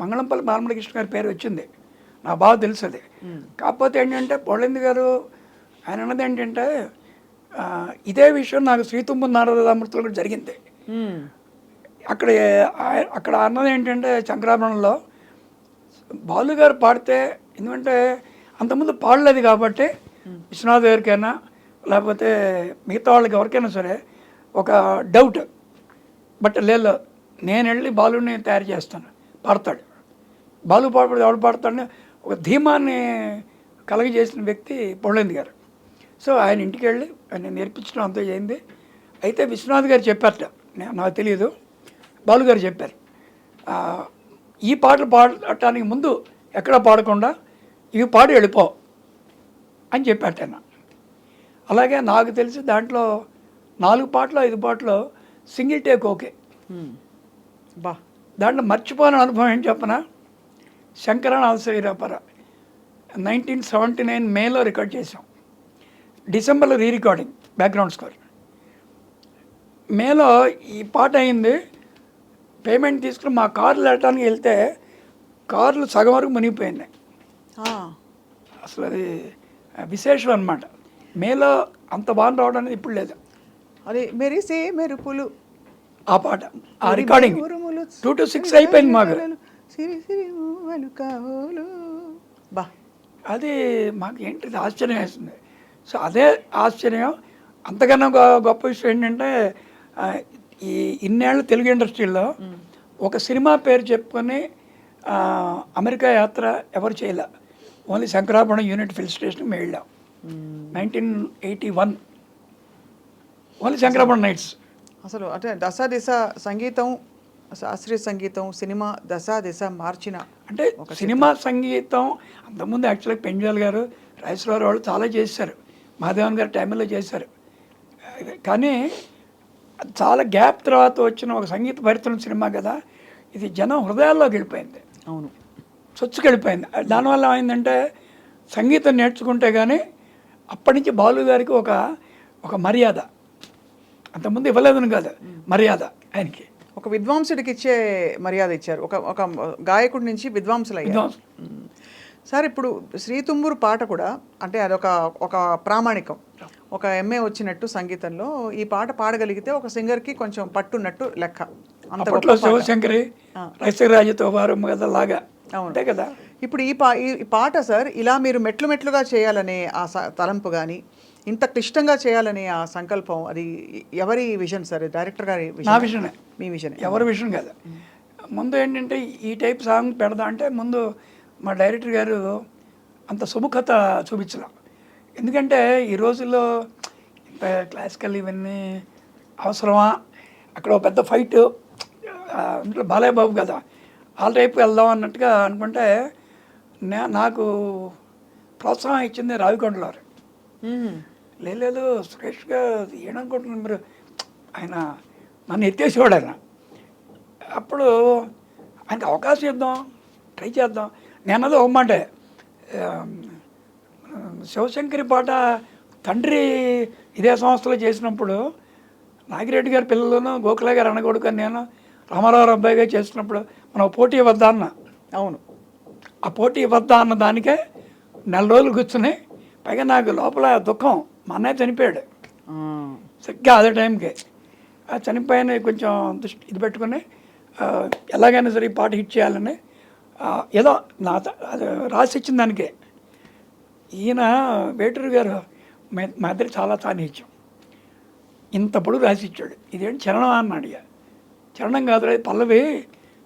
మంగళంపల్లి బాలమురళీకృష్ణ గారి పేరు వచ్చింది, నాకు బాగా తెలుసు అది. కాకపోతే ఏంటంటే పొరలేంది గారు ఆయన అన్నది ఏంటంటే ఇదే విషయం నాకు శ్రీతుంబు నారదామృతులు కూడా జరిగింది. అక్కడ అన్నది ఏంటంటే శంకరాభరణంలో బాలు గారు పాడితే, ఎందుకంటే అంతకుముందు పాడలేదు కాబట్టి విశ్వనాథ్ గారికైనా లేకపోతే మిగతా వాళ్ళకి ఎవరికైనా సరే ఒక డౌట్, బట్ లేదు నేను వెళ్ళి బాలుని తయారు చేస్తాను, పాడతాడు. బాలు పాడబడి ఎవడు పాడతాడని ఒక ధీమాన్ని కలగజేసిన వ్యక్తి పొరలేంది గారు. సో ఆయన ఇంటికి వెళ్ళి ఆయన నేర్పించడం అంతా చేయింది. అయితే విశ్వనాథ్ గారు చెప్పారట, నాకు తెలియదు, బాలు గారు చెప్పారు ఈ పాటలు పాడటానికి ముందు ఎక్కడ పాడకుండా ఇవి పాడి వెళ్ళిపో అని చెప్పారట. అలాగే నాకు తెలిసి దాంట్లో 4 పాటలు 5 పాటలు సింగిల్ టేక్ ఓకే. బా, దాంట్లో మర్చిపోని అనుభవం ఏం చెప్పనా, శంకరనాథ శ్రీరాపర 1979 మేలో రికార్డ్ చేసాం. డిసెంబర్లో రికార్డింగ్ బ్యాక్గ్రౌండ్ స్కోర్. మేలో ఈ పాట అయింది. పేమెంట్ తీసుకుని మా కార్లు వెళ్ళటానికి వెళ్తే కార్లు సగం వరకు మునిగిపోయింది. అసలు అది విశేషం అనమాట. మేలో అంత బాగా రావడం అనేది ఇప్పుడు లేదు. అది మెరిసే మెరుపులు ఆ పాట, ఆ రికార్డింగ్ 2 to 6 అయిపోయింది మాకు. బా, అది మాకు ఏంటిది ఆశ్చర్యం వేస్తుంది. సో అదే ఆశ్చర్యం. అంతకన్నా గొప్ప విషయం ఏంటంటే ఈ ఇన్నేళ్ళు తెలుగు ఇండస్ట్రీలో ఒక సినిమా పేరు చెప్పుకొని అమెరికా యాత్ర ఎవరు చేయలే. ఓన్లీ శంకరాభరణం యూనిట్ ఫిల్ స్టేషన్కి మేము వెళ్ళాం 1981. Only Sankarabharanam nights. అసలు అంటే దశ దిశ సంగీతం, శాస్త్రీయ సంగీతం, సినిమా దశ దిశ మార్చిన అంటే సినిమా సంగీతం అంతకుముందు యాక్చువల్గా పెంజాల్ గారు, రాజేశ్వరరావు వాళ్ళు చాలా చేశారు, మాధవన్ గారు టైంలో చేశారు. కానీ చాలా గ్యాప్ తర్వాత వచ్చిన ఒక సంగీత భరితం సినిమా కదా, ఇది జనం హృదయాల్లోకి వెళ్ళిపోయింది. అవును, చొచ్చుకు వెళ్ళిపోయింది. దానివల్ల ఏమైందంటే సంగీతం నేర్చుకుంటే కానీ అప్పటి నుంచి బాలు గారికి ఒక మర్యాద, అంతకుముందు ఇవ్వలేదని కాదు, మర్యాద ఆయనకి. ఒక విద్వాంసుడికి ఇచ్చే మర్యాద ఇచ్చారు. ఒక గాయకుడి నుంచి విద్వాంసులు అయ్యారు. సార్, ఇప్పుడు శ్రీతుంబూరు పాట కూడా అంటే ఒక ప్రామాణికం, ఒక MA వచ్చినట్టు సంగీతంలో ఈ పాట పాడగలిగితే ఒక సింగర్కి కొంచెం పట్టున్నట్టు లెక్క. అంతట్లో శివశంకరి రైసరాజుతో వారు కదా లాగా అంతే కదా. ఇప్పుడు ఈ పాట సార్ ఇలా మీరు మెట్లుగా చేయాలనే ఆ తలంపు కానీ, ఇంత క్లిష్టంగా చేయాలనే ఆ సంకల్పం, అది ఎవరి విజన్ సార్? డైరెక్టర్ గారి నా విషనే. మీ విజన్? ఎవరి విషయం కదా. ముందు ఏంటంటే ఈ టైప్ సాంగ్ పెడదా అంటే ముందు మా డైరెక్టర్ గారు అంత సుముఖత చూపించలేం. ఎందుకంటే ఈ రోజుల్లో ఇంత క్లాసికల్ ఇవన్నీ అవసరమా, అక్కడ ఒక పెద్ద ఫైట్, ఇంట్లో బాలయ్య బాబు కదా ఆ టైప్కి వెళ్దాం అన్నట్టుగా అనుకుంటే నాకు ప్రోత్సాహం ఇచ్చింది రావికొండలారు. లేదు సురేష్గా ఏమనుకుంటున్నారు మీరు, ఆయన నన్ను ఎత్తేసేవాడు ఆయన. అప్పుడు ఆయనకు అవకాశం ఇద్దాం, ట్రై చేద్దాం. నేనది ఒక మాట, శివశంకరి పాట తండ్రి ఇదే సంస్థలో చేసినప్పుడు నాగిరెడ్డి గారి పిల్లలను గోఖలే గారు అనగొడుకు అని నేను రామారావు అబ్బాయి గారు చేసినప్పుడు మనం పోటీ ఇవ్వద్దా అన్న. అవును, ఆ పోటీ ఇవ్వద్దా అన్న దానికే 4 రోజులు కూర్చుని, పైగా నాకు లోపల దుఃఖం, మా అన్నయ్య చనిపోయాడు సరిగ్గా అదే టైంకి. ఆ చనిపోయిన కొంచెం ఇది పెట్టుకుని ఎలాగైనా సరే ఈ పాట హిట్ చేయాలని ఏదో నా రాసి ఇచ్చిన దానికే ఈయన వేటూరు గారు మా ఇద్దరు చాలా సాన్నిహిత్యం. ఇంత పొడుగు రాసి ఇచ్చాడు. ఇదేంటి చరణం అని అడిగా. చరణం కాదు అది పల్లవి,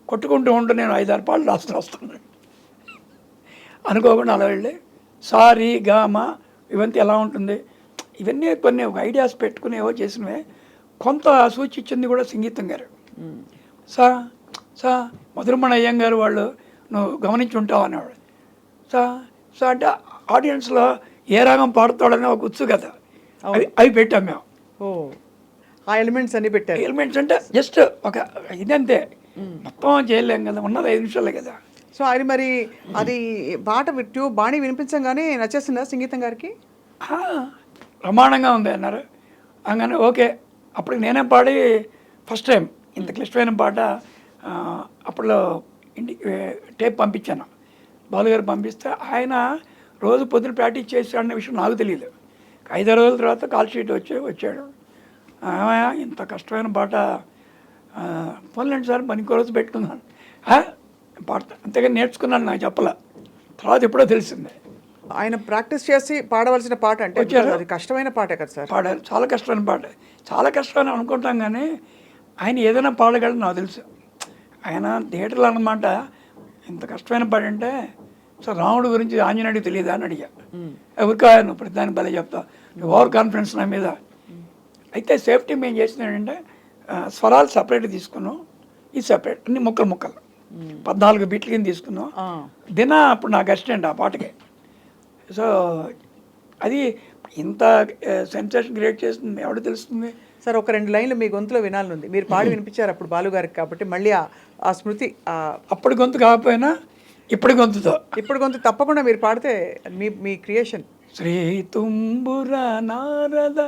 కొట్టుకుంటూ ఉంటూ నేను 5-6 పాటలు రాస్తున్నాను. అనుకోకుండా అలా వెళ్ళి సారీ గామ ఇవంతా ఎలా ఉంటుంది, ఇవన్నీ కొన్ని ఒక ఐడియాస్ పెట్టుకుని ఏవో చేసినవే. కొంత సూచించింది కూడా సంగీతం గారు. సా సా మధురమణ అయ్యంగారు వాళ్ళు నువ్వు గమనించి ఉంటావు అనేవాడు. సా సా అంటే ఆడియన్స్లో ఏ రాగం పాడుతాడని ఒక ఉత్సుకత, అవి పెట్టాం మేము. ఓ ఆ ఎలిమెంట్స్ అన్ని పెట్టారు. ఎలిమెంట్స్ అంటే జస్ట్ ఒక ఇదంతే, మొత్తం చేయలేం కదా, ఉన్నది 5 నిమిషాలే కదా. సో అది మరి అది పాట ట్యూబ్ బాణి వినిపించగానే నచ్చేసిందా సంగీతం గారికి? ప్రమాణంగా ఉంది అన్నారు. అనగానే ఓకే. అప్పటికి నేనే పాడి ఫస్ట్ టైం ఇంత క్లిష్టమైన పాట అప్పట్లో ఇంటికి టేప్ పంపించాను. బాలుగారు పంపిస్తే ఆయన రోజు పొద్దున ప్రాక్టీస్ చేశాడనే విషయం నాకు తెలియదు. 5 రోజుల తర్వాత కాల్ షీట్ వచ్చాడు. ఇంత కష్టమైన పాట పోలేండి సార్, మరి ఇంకో రోజు పెట్టుకున్నాను పాడతా, అంతేగా నేర్చుకున్నాను, నాకు చెప్పలే. తర్వాత ఎప్పుడో తెలిసిందే. ఆయన ప్రాక్టీస్ చేసి పాడవలసిన పాట అంటే అది కష్టమైన పాటే కదా సార్? పాడారు, చాలా కష్టమైన పాట. చాలా కష్టమని అనుకుంటాం కానీ ఆయన ఏదైనా పాడగలడు నాకు తెలుసు. ఆయన థియేటర్లో అన్నమాట ఇంత కష్టమైన పాట అంటే సార్ రాముడు గురించి ఆంజనేయుడికి తెలియదా అని అడిగా. ఎవరికా నువ్వు ప్రతి దానికి భలే చెప్తా, నువ్వు ఓవర్ కాన్ఫిడెన్స్ నా మీద. అయితే సేఫ్టీ మేము చేసింది ఏంటంటే స్వరాలు సపరేట్ తీసుకున్నాం, ఇది సపరేట్, అన్ని ముక్కలు 14 బీట్ల కింద తీసుకున్నాం. అప్పుడు నాకు అసిస్టెంట్ ఆ పాటకి. సో అది ఇంత సెన్సేషన్ క్రియేట్ చేస్తుంది ఎవడు తెలుస్తుంది సార్? ఒక 2 లైన్లు మీ గొంతులో వినాలనుంది. మీరు పాడి వినిపించారు అప్పుడు బాలుగారికి, కాబట్టి మళ్ళీ ఆ స్మృతి. అప్పటి గొంతు కాకపోయినా ఇప్పుడు గొంతుతో, ఇప్పుడు గొంతు తప్పకుండా మీరు పాడితే మీ క్రియేషన్. శ్రీ తుంబుర నారద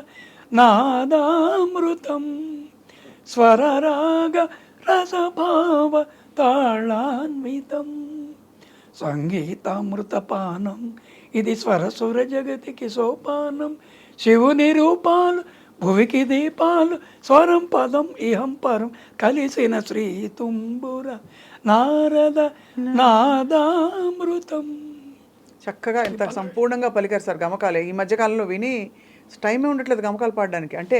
నాదామృతం స్వరరాగ రసభావ తాళాన్వితం సంగీతామృతపానం ఇది స్వరసుర జగతికి సోపానం. శివుని రూపాలు భువికి దీపాలు స్వరం పదం ఇహం పరం కలిసిన శ్రీ తుంబుర నారద నాదామృతం. చక్కగా ఎంత సంపూర్ణంగా పలికారు సార్ గమకాలే. ఈ మధ్యకాలంలో విని టైమే ఉండట్లేదు గమకాలు పాడడానికి. అంటే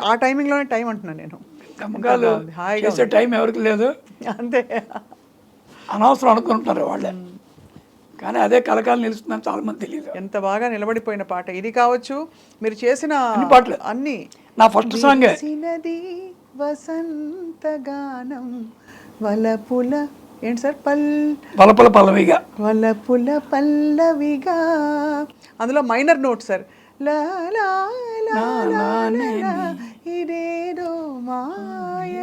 ఆ టైమింగ్లోనే టైం అంటున్నాను నేను. గమకాలు చేసే టైం ఎవరికి లేదు, అంతే. అనవసరం అనుకుంటున్నారు వాళ్ళే, కానీ అదే కలకాలం నిలుస్తుందని చాలా మంది తెలియదు. ఎంత బాగా నిలబడిపోయిన పాట ఇది కావచ్చు. మీరు చేసిన పాటలు అన్ని. నా ఫస్ట్ సాంగ్ వసంత గానం వలపుల ఏంటి సార్ వలపుల పల్లవిగా, వలపుల పల్లవిగా. అందులో మైనర్ నోట్ సార్, ఇదేదో మాయ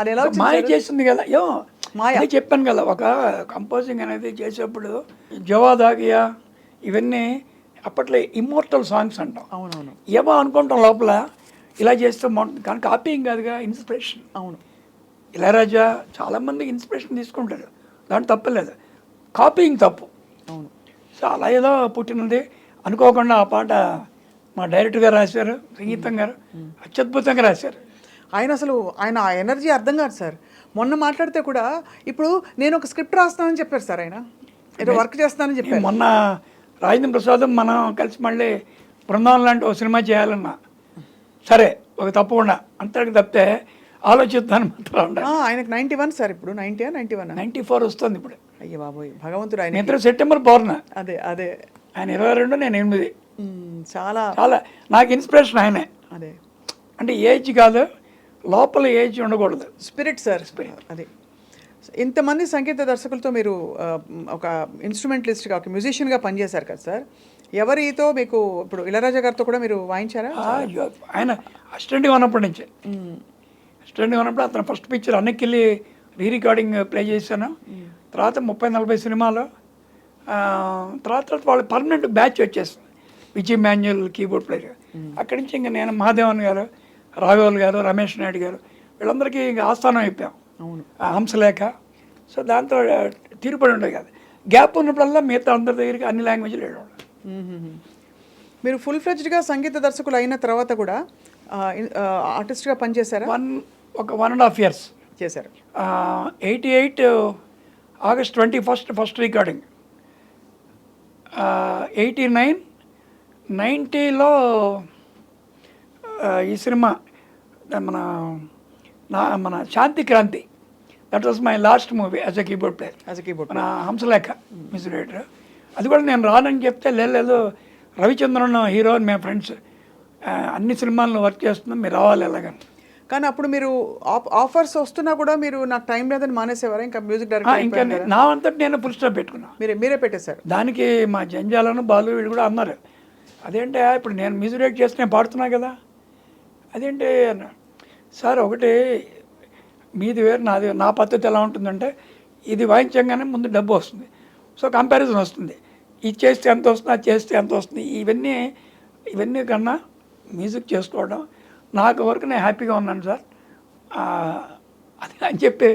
అది ఎలా మాయ చేసింది కదా. మాయ చెప్పాను కదా, ఒక కంపోజింగ్ అనేది చేసేప్పుడు జవాదాగియా ఇవన్నీ అప్పట్లో ఇమ్మోర్టల్ సాంగ్స్ అంటాం. అవునవును. ఏమో అనుకుంటాం లోపల ఇలా చేస్తే బాగుంటుంది, కానీ కాపీయింగ్ కాదుగా, ఇన్స్పిరేషన్. అవును. ఇళయరాజా చాలామందికి ఇన్స్పిరేషన్ తీసుకుంటారు, దాంట్లో తప్పలేదు. కాపీయింగ్ తప్పు. అవును. సో అలా ఏదో పుట్టినది అనుకోకుండా. ఆ పాట మా డైరెక్టర్ గారు రాశారు, సంగీతం గారు అత్యద్భుతంగా రాశారు. ఆయన ఆ ఎనర్జీ అర్థం కాదు సార్. మొన్న మాట్లాడితే కూడా ఇప్పుడు నేను ఒక స్క్రిప్ట్ రాస్తానని చెప్పారు సార్. ఆయన ఏదో వర్క్ చేస్తానని చెప్పారు. మొన్న రాజేంద్ర ప్రసాద్ మనం కలిసి మళ్ళీ బృందావనం లాంటి ఒక సినిమా చేయాలన్నా సరే ఒక తప్పకుండా అంతటికి తప్పితే ఆలోచిస్తాను మాత్రం ఉండాలి. ఆయనకు 91 సార్, ఇప్పుడు 94 వస్తుంది ఇప్పుడు. అయ్యో బాబోయ్, భగవంతుడు. ఆయన నేను సెప్టెంబర్ పౌర్ణ, అదే ఆయన 22, నేను 8. చాలా చాలా నాకు ఇన్స్పిరేషన్ ఆయనే. అదే అంటే ఏజ్ కాదు, లోపల ఏజ్ ఉండకూడదు, స్పిరిట్ సార్. అది ఇంతమంది సంగీత దర్శకులతో మీరు ఒక ఇన్స్ట్రుమెంటలిస్ట్గా, ఒక మ్యూజిషియన్గా పనిచేశారు కదా సార్. ఎవరితో మీకు ఇప్పుడు ఇళయరాజా గారితో కూడా మీరు వాయించారా? ఆయన అసిస్టెంట్గా ఉన్నప్పటి నుంచే. అసిస్టెంట్గా ఉన్నప్పుడు అతను ఫస్ట్ పిక్చర్ అన్నెక్కిళ్ళి రికార్డింగ్ ప్లే చేశాను. తర్వాత 30-40 సినిమాలు. తర్వాత వాళ్ళు పర్మనెంట్ బ్యాచ్ వచ్చేస్తుంది, విజయ్ మాన్యువల్ కీబోర్డ్ ప్లేయర్. అక్కడి నుంచి ఇంకా నేను మహాదేవన్ గారు, రాఘవల్ గారు, రమేష్ నాయుడు గారు వీళ్ళందరికీ ఇంకా ఆస్థానం అయిపోయాం. అవును. హంసలేఖ. సో దాంతో తీరుపడి ఉండేది కాదు. గ్యాప్ ఉన్నప్పుడల్లా మిగతా అందరి దగ్గరికి అన్ని లాంగ్వేజ్లు వెళ్ళేవాళ్ళు. మీరు ఫుల్ ఫ్లెడ్జ్డ్గా సంగీత దర్శకులు అయిన తర్వాత కూడా ఆర్టిస్ట్గా పనిచేశారా? ఒక 1.5 years చేశారు. 88 August 21st ఫస్ట్ రికార్డింగ్. 89, 90లో ఈ సినిమా మన Shanti Kranti, that was my last movie as a keyboard player. మన హంసలేఖ మ్యూజిక్ డైరెక్టర్. అది కూడా నేను రానని చెప్తే లేదు రవిచంద్రన్ హీరో అని మేము ఫ్రెండ్స్, అన్ని సినిమాల్లో వర్క్ చేస్తున్నాం, మీరు రావాలి ఎలాగని. కానీ అప్పుడు మీరు ఆఫర్స్ వస్తున్నా కూడా మీరు నాకు టైం లేదని మానేసేవారా? ఇంకా మ్యూజిక్ ఇంకా డైరెక్టర్ నా అంతటి నేను ఫుల్ స్టాప్ పెట్టుకున్నా. మీరే పెట్టేశారు. దానికి మా జంజాలను బాలు వీళ్ళు కూడా అన్నారు, అదేంటే ఇప్పుడు నేను మ్యూజిక్ డైరెక్ట్ చేస్తే నేను పాడుతున్నా కదా, అదేంటి అన్న. సార్ ఒకటి మీది వేరు నాది, నా పద్ధతి ఎలా ఉంటుందంటే ఇది వాయించగానే ముందు డబ్బు వస్తుంది, సో కంపారిజన్ వస్తుంది, ఇది చేస్తే ఎంత వస్తుంది, అది చేస్తే ఎంత వస్తుంది, ఇవన్నీ కన్నా మ్యూజిక్ చేసుకోవడం నాకు వరకు నేను హ్యాపీగా ఉన్నాను సార్ అది అని చెప్పి,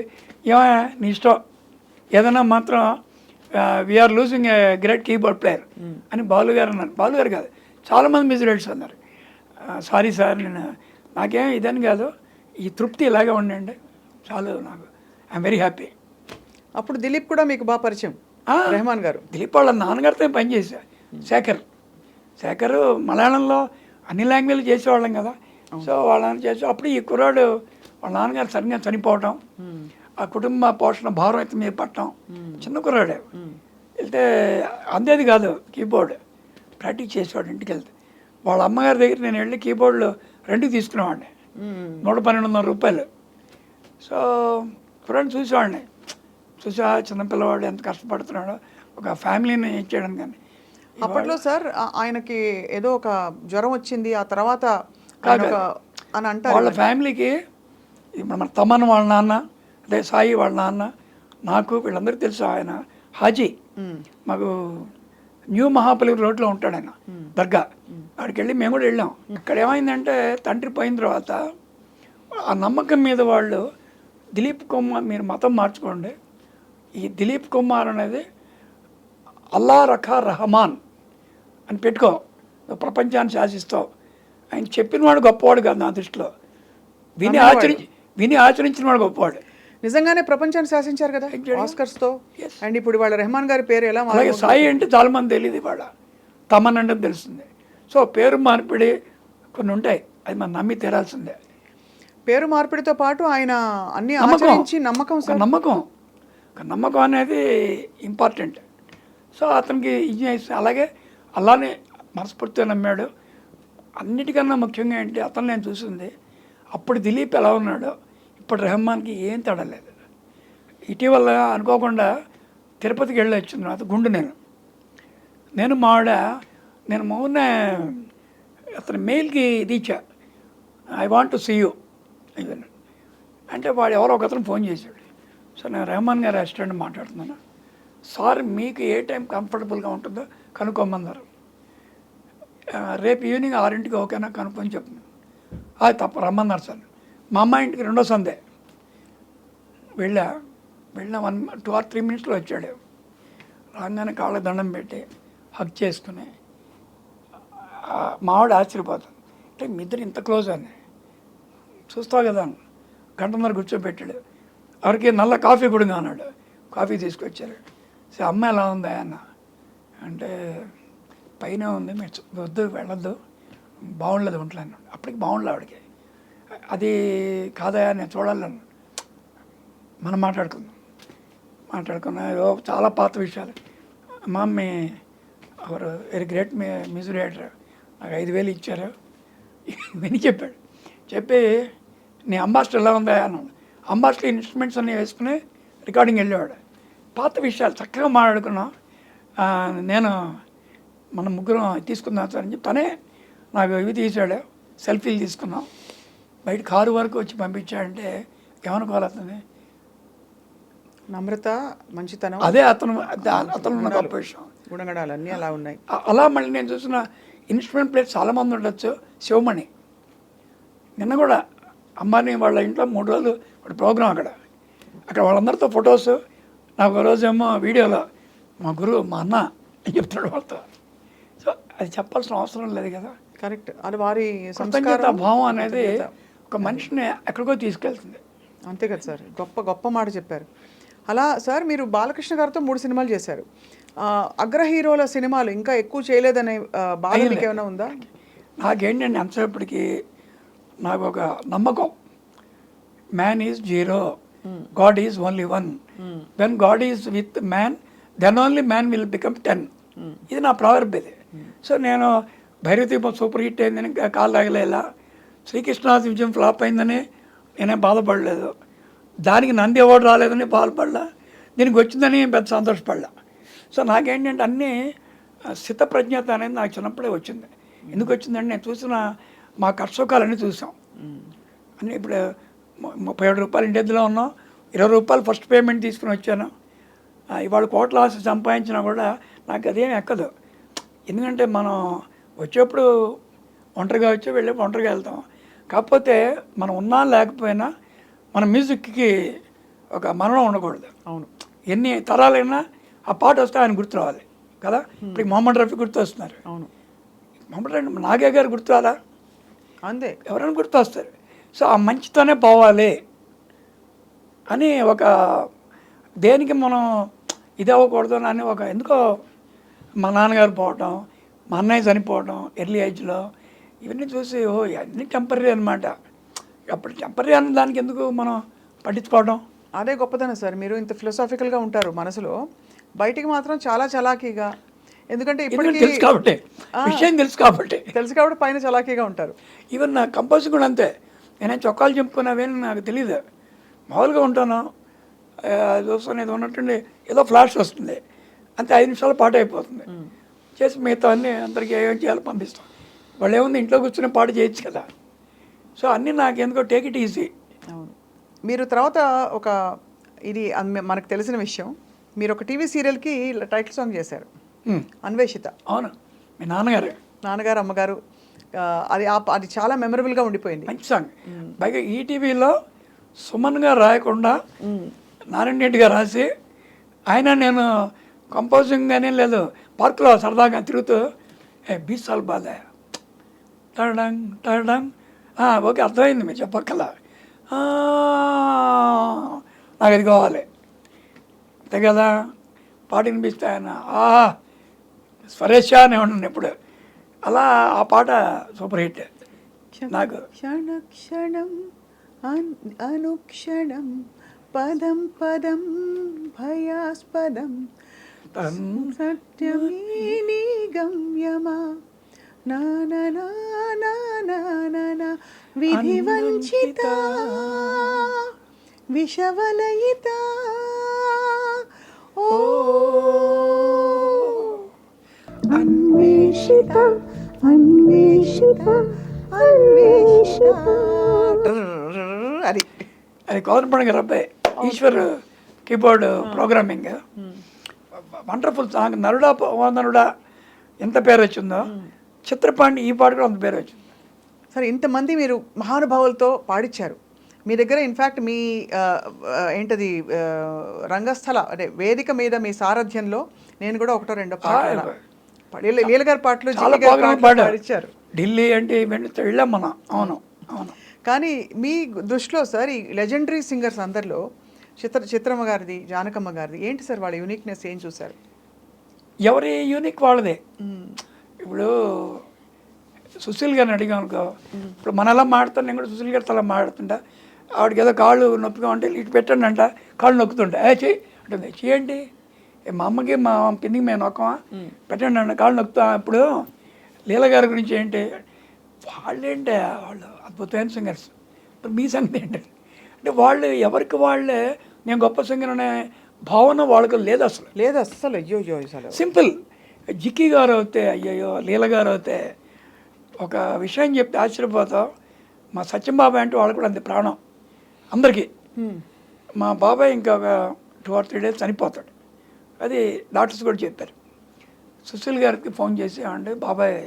ఏమయ్యా నీ ఇష్టం, ఏదైనా మాత్రం we're losing a great keyboard player అని బాలు గారు అన్నారు. బాలు గారు కాదు, చాలామంది మ్యూజిక్ డైరెక్టర్స్ అన్నారు. సారీ సార్, నాకేం ఇదని కాదు, ఈ తృప్తి ఇలాగే ఉండండి చాలు, నాకు ఐఎమ్ వెరీ హ్యాపీ. అప్పుడు దిలీప్ కూడా మీకు బాగా పరిచయం, రెహమాన్ గారు. దిలీప్ వాళ్ళ నాన్నగారితో పనిచేసా. శేఖర్ మలయాళంలో అన్ని లాంగ్వేజ్లు చేసేవాళ్ళం కదా, సో వాళ్ళని చేసి అప్పుడు ఈ కుర్రాడు వాళ్ళ నాన్నగారు సరిగ్గా చనిపోవటం, ఆ కుటుంబ పోషణ భారం అయితే మీద పట్టడం, చిన్న కుర్రాడే వెళ్తే అందేది కాదు, కీబోర్డ్ ప్రాక్టీస్ చేసేవాడు ఇంటికి వెళ్తే. వాళ్ళ అమ్మగారి దగ్గర నేను వెళ్ళి కీబోర్డ్లు రెండుకి తీసుకునేవాడిని, 112 రూపాయలు. సో కుర్రాడిని చూసేవాడిని, చిన్నపిల్లవాడు ఎంత కష్టపడుతున్నాడో ఒక ఫ్యామిలీని ఇచ్చేయడం. కానీ అప్పట్లో సార్ ఆయనకి ఏదో ఒక జ్వరం వచ్చింది, ఆ తర్వాత అని అంటారు వాళ్ళ ఫ్యామిలీకి. ఇప్పుడు మన తమన్ వాళ్ళ నాన్న, అదే సాయి వాళ్ళ నాన్న, నాకు వీళ్ళందరికీ తెలుసు. ఆయన హాజీ, మాకు న్యూ మహాపల్లి రోడ్లో ఉంటాడు ఆయన, దర్గా. అక్కడికి వెళ్ళి మేము కూడా వెళ్ళాం. ఇక్కడ ఏమైందంటే తండ్రి పోయిన తర్వాత ఆ నమ్మకం మీద వాళ్ళు దిలీప్ కుమార్ మీరు మతం మార్చుకోండి, ఈ దిలీప్ కుమార్ అనేది అల్లా రఖా రహమాన్ అని పెట్టుకో, ప్రపంచాన్ని శాసిస్తావు, ఆయన చెప్పిన వాడు గొప్పవాడు కాదు నా దృష్టిలో, విని ఆచరించిన వాడు గొప్పవాడు. నిజంగానే ప్రపంచాన్ని శాసించారు కదా ఆస్కర్స్తో. అండ్ ఇప్పుడు వాళ్ళ రెహమాన్ గారి పేరు ఎలా? అలాగే సాయి అంటే చాలా మంది తెలియదు, ఇవాళ తమన్ అంటే తెలుస్తుంది. సో పేరు మార్పిడి కొన్ని ఉంటాయి, అది మనం నమ్మి తీరాల్సిందే. పేరు మార్పిడితో పాటు ఆయన అన్ని ఆచరించి నమ్మకం అనేది ఇంపార్టెంట్. సో అతనికి ఇది అలాగే అలానే మనస్ఫూర్తిగా నమ్మాడు. అన్నిటికన్నా ముఖ్యంగా ఏంటి, అతను నేను చూసింది అప్పుడు దిలీప్ ఎలా ఉన్నాడో ఇప్పుడు రెహమాన్కి ఏం తడలేదు. ఇటీవల అనుకోకుండా తిరుపతికి వెళ్ళి వచ్చిన తర్వాత గుండు నేను మావిడ నేను మౌన అతని మెయిల్కి ఇది ఇచ్చా, I want to see you అంటే వాడు ఎవరో ఒకతను ఫోన్ చేశాడు. సో నేను రెహమాన్ గారి రెస్టారెంట్ మాట్లాడుతున్నాను సార్, మీకు ఏ టైం కంఫర్టబుల్గా ఉంటుందో కనుక్కోమన్నారు, రేపు ఈవినింగ్ 6ంటికి ఓకేనా కనుక్కొని చెప్తున్నాను. అది తప్ప రమ్మన్నారు సార్. మా అమ్మాయి ఇంటికి రెండో సందే వెళ్ళిన 2 or 3 minutesలో వచ్చాడు. రాగానే కాళ్ళ దండం పెట్టి హక్ చేసుకుని మావాడు ఆశ్చర్యపోతాను, అంటే మీ ఇద్దరు ఇంత క్లోజ్ అని చూస్తావు కదా, గంటన్నర కూర్చోబెట్టాడు. ఎవరికి నల్ల కాఫీ కూడా అన్నాడు, కాఫీ తీసుకొచ్చారు. సో అమ్మ ఎలా ఉందా అన్న అంటే పైన ఉంది, మీరు వద్దు వెళ్ళొద్దు, బాగుండలేదు ఒంట్లో అన్నాడు. అప్పటికి బాగుండలేదు ఆవిడకి. అది కాదా నేను చూడాలను, మనం మాట్లాడుకున్నా చాలా పాత విషయాలు. మమ్మీ ఎవరు వెరీ గ్రేట్ మ్యూజిక్ డైరెక్టర్, నాకు 5,000 ఇచ్చారు విని చెప్పాడు. చెప్పి నీ అంబాసిడర్ ఎలా ఉందా అన్నాడు. అంబాసిడర్ ఇన్స్ట్రుమెంట్స్ అన్నీ వేసుకుని రికార్డింగ్ వెళ్ళేవాడు. పాత విషయాలు చక్కగా మాట్లాడుకున్నాం. నేను మన ముగ్గురం తీసుకుందాం సార్ అని చెప్పి తనే నాకు ఇవి తీసాడు, సెల్ఫీలు తీసుకున్నాం. బయట కారు వరకు వచ్చి పంపించాడంటే ఏమనుకోవాలి, నమ్రత, మంచితనం, అదే అతను ఉన్న గొప్ప విషయం. గుణగణాలు అన్నీ అలా ఉన్నాయి. అలా మళ్ళీ నేను చూసిన ఇన్స్ట్రుమెంట్ ప్లేయర్స్ చాలామంది ఉండొచ్చు. శివమణి నిన్న కూడా అంబానీ వాళ్ళ ఇంట్లో 3 రోజులు ఒక ప్రోగ్రాం అక్కడ వాళ్ళందరితో ఫొటోస్. నాకు ఒక రోజేమో వీడియోలో మా గురువు మా అన్న అని చెప్తున్నాడు వాళ్ళతో. సో అది చెప్పాల్సిన అవసరం లేదు కదా. కరెక్ట్. అది వారి కృతజ్ఞత భావం అనేది ఒక మనిషిని ఎక్కడికో తీసుకెళ్తుంది. అంతే కదా సార్. గొప్ప మాట చెప్పారు. అలా సార్ మీరు బాలకృష్ణ గారితో 3 సినిమాలు చేశారు. అగ్ర హీరోల సినిమాలు ఇంకా ఎక్కువ చేయలేదనే బాధ మీకు ఏమైనా ఉందా? నాకేంటంటే ఎంతసేపటికి నాకు ఒక నమ్మకం, man is zero, God is only one. When God is with man, then only man will become 10. ఇది నా ప్రావర్బ్ ఇది. సో నేను భైరవదీపం సూపర్ హిట్ అయిందని కాలు తగలేలా, శ్రీకృష్ణాది విజయం ఫ్లాప్ అయిందని నేనేం బాధపడలేదు, దానికి నంది అవార్డు రాలేదని బాధపడలా, దీనికి వచ్చిందని పెద్ద సంతోషపడలా. సో నాకేంటంటే అన్నీ స్థితప్రజ్ఞత అనేది నాకు చిన్నప్పుడే వచ్చింది. ఎందుకు వచ్చిందంటే నేను చూసిన మా కష్టసుఖాలన్నీ చూసాం అన్నీ. ఇప్పుడు 37 రూపాయలు ఇంటిలో ఉన్నాం, 20 రూపాయలు ఫస్ట్ పేమెంట్ తీసుకుని వచ్చాను. ఇవాళ కోట్ల ఆశ సంపాదించినా కూడా నాకు అదేం ఎక్కదు. ఎందుకంటే మనం వచ్చేప్పుడు ఒంటరిగా వచ్చి వెళ్ళి ఒంటరిగా వెళ్తాం. కాకపోతే మనం ఉన్నా లేకపోయినా మన మ్యూజిక్కి ఒక మరణం ఉండకూడదు. అవును, ఎన్ని తరాలైనా ఆ పాట వస్తే ఆయన గుర్తు రావాలి కదా. ఇప్పుడు మొహమ్మద్ రఫీ గుర్తు వస్తున్నారు. అవును, మొహమ్మద్ రఫీ నాగే గారు గుర్తు రాదా? అంతే, ఎవరైనా గుర్తు వస్తారు. సో ఆ మంచితోనే పోవాలి అని ఒక దేనికి మనం ఇది అవ్వకూడదు అని ఒక ఎందుకో మా నాన్నగారు పోవటం, మా అన్నయ్య చనిపోవటం ఎర్లీ ఏజ్లో, ఇవన్నీ చూసి ఓ అన్నీ టెంపరీ అనమాట. అప్పుడు టెంపరీ అన్న దానికి ఎందుకు మనం పట్టించుకోవడం? అదే గొప్పదనం సార్. మీరు ఇంత ఫిలాసాఫికల్గా ఉంటారు మనసులో, బయటికి మాత్రం చాలా చలాకీగా. ఎందుకంటే ఇప్పటికీ తెలుసు కాబట్టి, విషయం తెలుసు కాబట్టి పైన చలాకీగా ఉంటారు. ఈవెన్ నా కంపోజింగ్ కూడా అంతే. నేనేం చొక్కాలు చెప్పుకున్నావేని నాకు తెలియదు, మామూలుగా ఉంటాను. చూస్తాను ఏదో ఉన్నట్టుండి ఏదో ఫ్లాష్ వస్తుంది అంతే, 5 నిమిషాలు పాట అయిపోతుంది. చేసి మిగతా అన్నీ అందరికీ ఏం చేయాలో పంపిస్తాం. వాళ్ళు ఏముంది ఇంట్లో కూర్చుని పాట చేయొచ్చు కదా. సో అన్నీ నాకు ఎందుకో టేక్ ఇట్ ఈజీ. అవును. మీరు తర్వాత ఒక ఇది మనకు తెలిసిన విషయం, మీరు ఒక టీవీ సీరియల్కి టైటిల్ సాంగ్ చేశారు, అన్వేషిత. అవును, మీ నాన్నగారు అమ్మగారు. అది చాలా మెమరబుల్గా ఉండిపోయింది, మంచి సాంగ్. పైగా ఈటీవీలో సుమన్ గారు రాయకుండా నారాయణ రెడ్డి గారు రాసి, ఆయన నేను కంపోజింగ్ అని లేదు, పార్కులో సరదాగా తిరుగుతూ బీసాలు బాధ టడంగ్ టడంగ్ ఓకే అర్థమైంది మీరు చెప్పక్కల, నాకు అది కావాలి అంతే కదా. పాట వినిపిస్తే ఆయన స్వరేష అనే ఉన్నాను ఎప్పుడు. అలా ఆ పాట సూపర్ హిట్ నాకు. క్షణ క్షణం అనుక్షణం పదం పదం భయాస్పదం సత్యమే నీ గమ్యమా నా విధి వంచిత విషవలయిత ఓ అన్వేషిత అన్వేషిత అన్వేషిత. అది కోదరపండుగ అబ్బాయి Eshwar keyboard programming. Wonderful song. నరుడా నరుడా ఎంత పేరు వచ్చిందో, చిత్రపాండి ఈ పాట కూడా అంత పేరు వచ్చింది. సరే, ఇంతమంది మీరు మహానుభావులతో పాడించారు. మీ దగ్గర ఇన్ఫ్యాక్ట్ మీ ఏంటది రంగస్థల అదే వేదిక మీద మీ సారథ్యంలో నేను కూడా 1-2 పాటలు లీల గారి పాటలు పాడించారు. ఢిల్లీ అంటే వెళ్ళాం మనం. అవును అవును. కానీ మీ దృష్టిలో సార్ ఈ లెజెండరీ సింగర్స్ అందరిలో చిత్రమ్మ గారిది, జానకమ్మ గారిది ఏంటి సార్ వాళ్ళ యూనిక్నెస్ ఏం చూసారు? ఎవరి యూనిక్ వాళ్ళదే. ఇప్పుడు సుశీల్ గారిని అడిగాం అనుకో, ఇప్పుడు మన ఎలా మాడుతాను, నేను కూడా సుశీల్ గారితో అలా మాడుతుంటా. ఆవిడకి ఏదో కాళ్ళు నొప్పిగా ఉంటే ఇటు పెట్టండి అంట, కాళ్ళు నొక్కుతుంటా. చెయ్యి అంటే చేయండి, మా అమ్మకి మా పిన్నికి మేము నొక్కమా, పెట్టండి అంట, కాళ్ళు నొక్కుతా. ఇప్పుడు లీల గారి గురించి ఏంటి, వాళ్ళేంటే వాళ్ళు అద్భుతమైన సింగర్స్. ఇప్పుడు మీ సంగతి ఏంటంటే అంటే వాళ్ళు ఎవరికి వాళ్ళే నేను గొప్ప సింగర్ అనే భావన వాళ్ళకి లేదు అసలు. అయ్యో అసలు సింపుల్. జిక్కి గారు అవుతే అయ్యయ్యో, లీల గారు అవుతే ఒక విషయం చెప్తే ఆశ్చర్యపోతాం. మా సత్యం బాబాయ్ అంటే వాళ్ళు కూడా అంతే ప్రాణం అందరికీ. మా బాబాయ్ ఇంకా ఒక 2 or 3 days చనిపోతాడు. అది డాక్టర్స్ కూడా చెప్పారు. సుశీల్ గారికి ఫోన్ చేసి అంటే బాబాయ్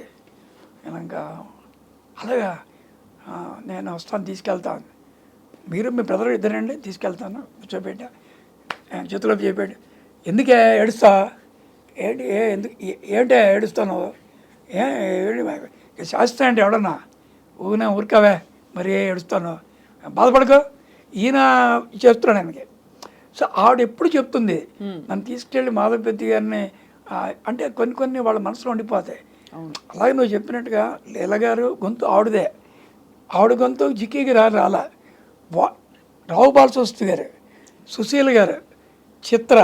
ఇంకా అలాగా నేను వస్తాను తీసుకెళ్తాను, మీరు మీ బ్రదర్ ఇద్దరండి తీసుకెళ్తాను కూర్చోబెట్టా, చేతిలో చెప్పాడు. ఎందుకే ఏడుస్తా, ఏంటి ఎందుకు ఏంటి ఏడుస్తాను, శాస్త్రం అంటే ఎవడన్నా ఊరికావే మరి ఏడుస్తాను, బాధపడకో, ఈయన చేస్తున్నాడు ఆయనకి. సో ఆవిడ ఎప్పుడు చెప్తుంది నన్ను తీసుకెళ్ళి మాధవ్ పెద్ది గారిని అంటే కొన్ని వాళ్ళ మనసులో ఉండిపోతాయి. అలాగే నువ్వు చెప్పినట్టుగా లీల గారు గొంతు ఆవిడదే, ఆవిడ గొంతు జిక్కికి రాలా. రావు బాలసరస్వతి గారు, సుశీల గారు, చిత్ర,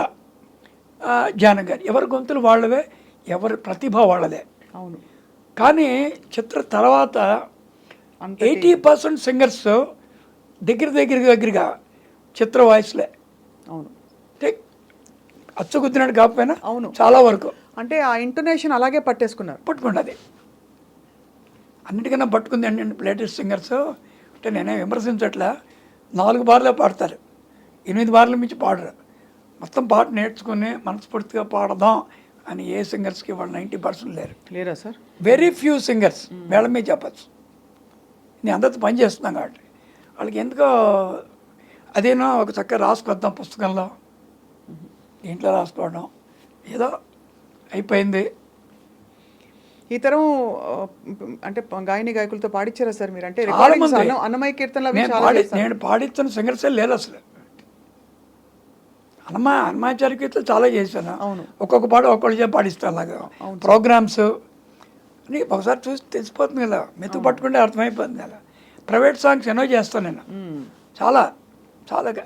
జానకి గారు, ఎవరి గొంతులు వాళ్ళవే, ఎవరి ప్రతిభ వాళ్ళదే. అవును. కానీ చిత్ర తర్వాత 80% సింగర్స్ దగ్గరగా చిత్ర వాయిస్లే. అవును. అంటే అచ్చుకుద్దినట్టు కాకపోయినా అవును చాలా వరకు అంటే ఆ ఇంటోనేషన్ అలాగే పట్టుకున్నది. అన్నిటికన్నా పట్టుకుంది ఏంటంటే లేటెస్ట్ సింగర్స్ అంటే నేనే విమర్శించట్లా, 4 బార్లే పాడతారు, 8 బార్ల మించి పాడరు. మొత్తం పాట నేర్చుకుని మనస్ఫూర్తిగా పాడదాం అని ఏ సింగర్స్కి వాళ్ళు 90% లేరా సార్? వెరీ ఫ్యూ సింగర్స్ వేళ మీద చెప్పచ్చు. నేను అందరితో పని చేస్తున్నాం కాబట్టి వాళ్ళకి ఎందుకో అదేనో ఒక చక్కగా రాసుకొద్దాం పుస్తకంలో, దీంట్లో రాసుకోవడం ఏదో అయిపోయింది. ఈ తరం అంటే గాయని గాయకులతో పాడించారా సార్ మీరు? అంటే అన్నమయ్య కీర్తనలు నేను పాడిస్తున్న సింగర్సే లేదు అసలు. హనుమాచార్య కీర్తనలు చాలా చేశాను. ఒక్కొక్క పాట ఒక్కొక్కళ్ళు పాడిస్తాను. అలాగా ప్రోగ్రామ్స్ అని ఒకసారి చూసి తెలిసిపోతుంది కదా, మెతుకు పట్టుకుంటే అర్థమైపోతుంది కదా. ప్రైవేట్ సాంగ్స్ ఎన్నో చేస్తాను నేను, చాలా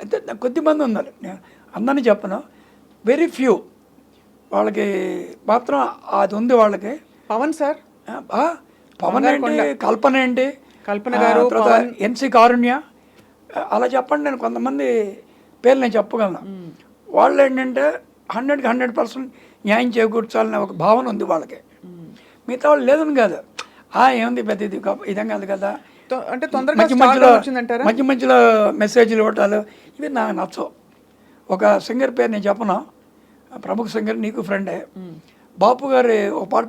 అంటే కొద్దిమంది ఉన్నారు, నేను అందరినీ చెప్పను, వెరీ ఫ్యూ వాళ్ళకి మాత్రం అది ఉంది వాళ్ళకి. పవన్ సార్, పవన్ ఏంటి, కల్పన ఏంటి, కల్పన గారు, ఎన్సి కారుణ్య, అలా చెప్పండి. నేను కొంతమంది పేర్లు నేను చెప్పగలను. వాళ్ళు ఏంటంటే 100కి 100% న్యాయం చేకూర్చాలనే ఒక భావన ఉంది వాళ్ళకి. మిగతా వాళ్ళు లేదని కాదు, ఏముంది పెద్ద ఇదం కాదు కదా, అంటే మధ్య మధ్యలో మెసేజ్లు ఇవ్వటాలు ఇవి నాకు నచ్చవు. ఒక సింగర్ పేరు నేను చెప్పను, ప్రముఖ సింగర్, నీకు ఫ్రెండే, బాపు గారు ఒక పాట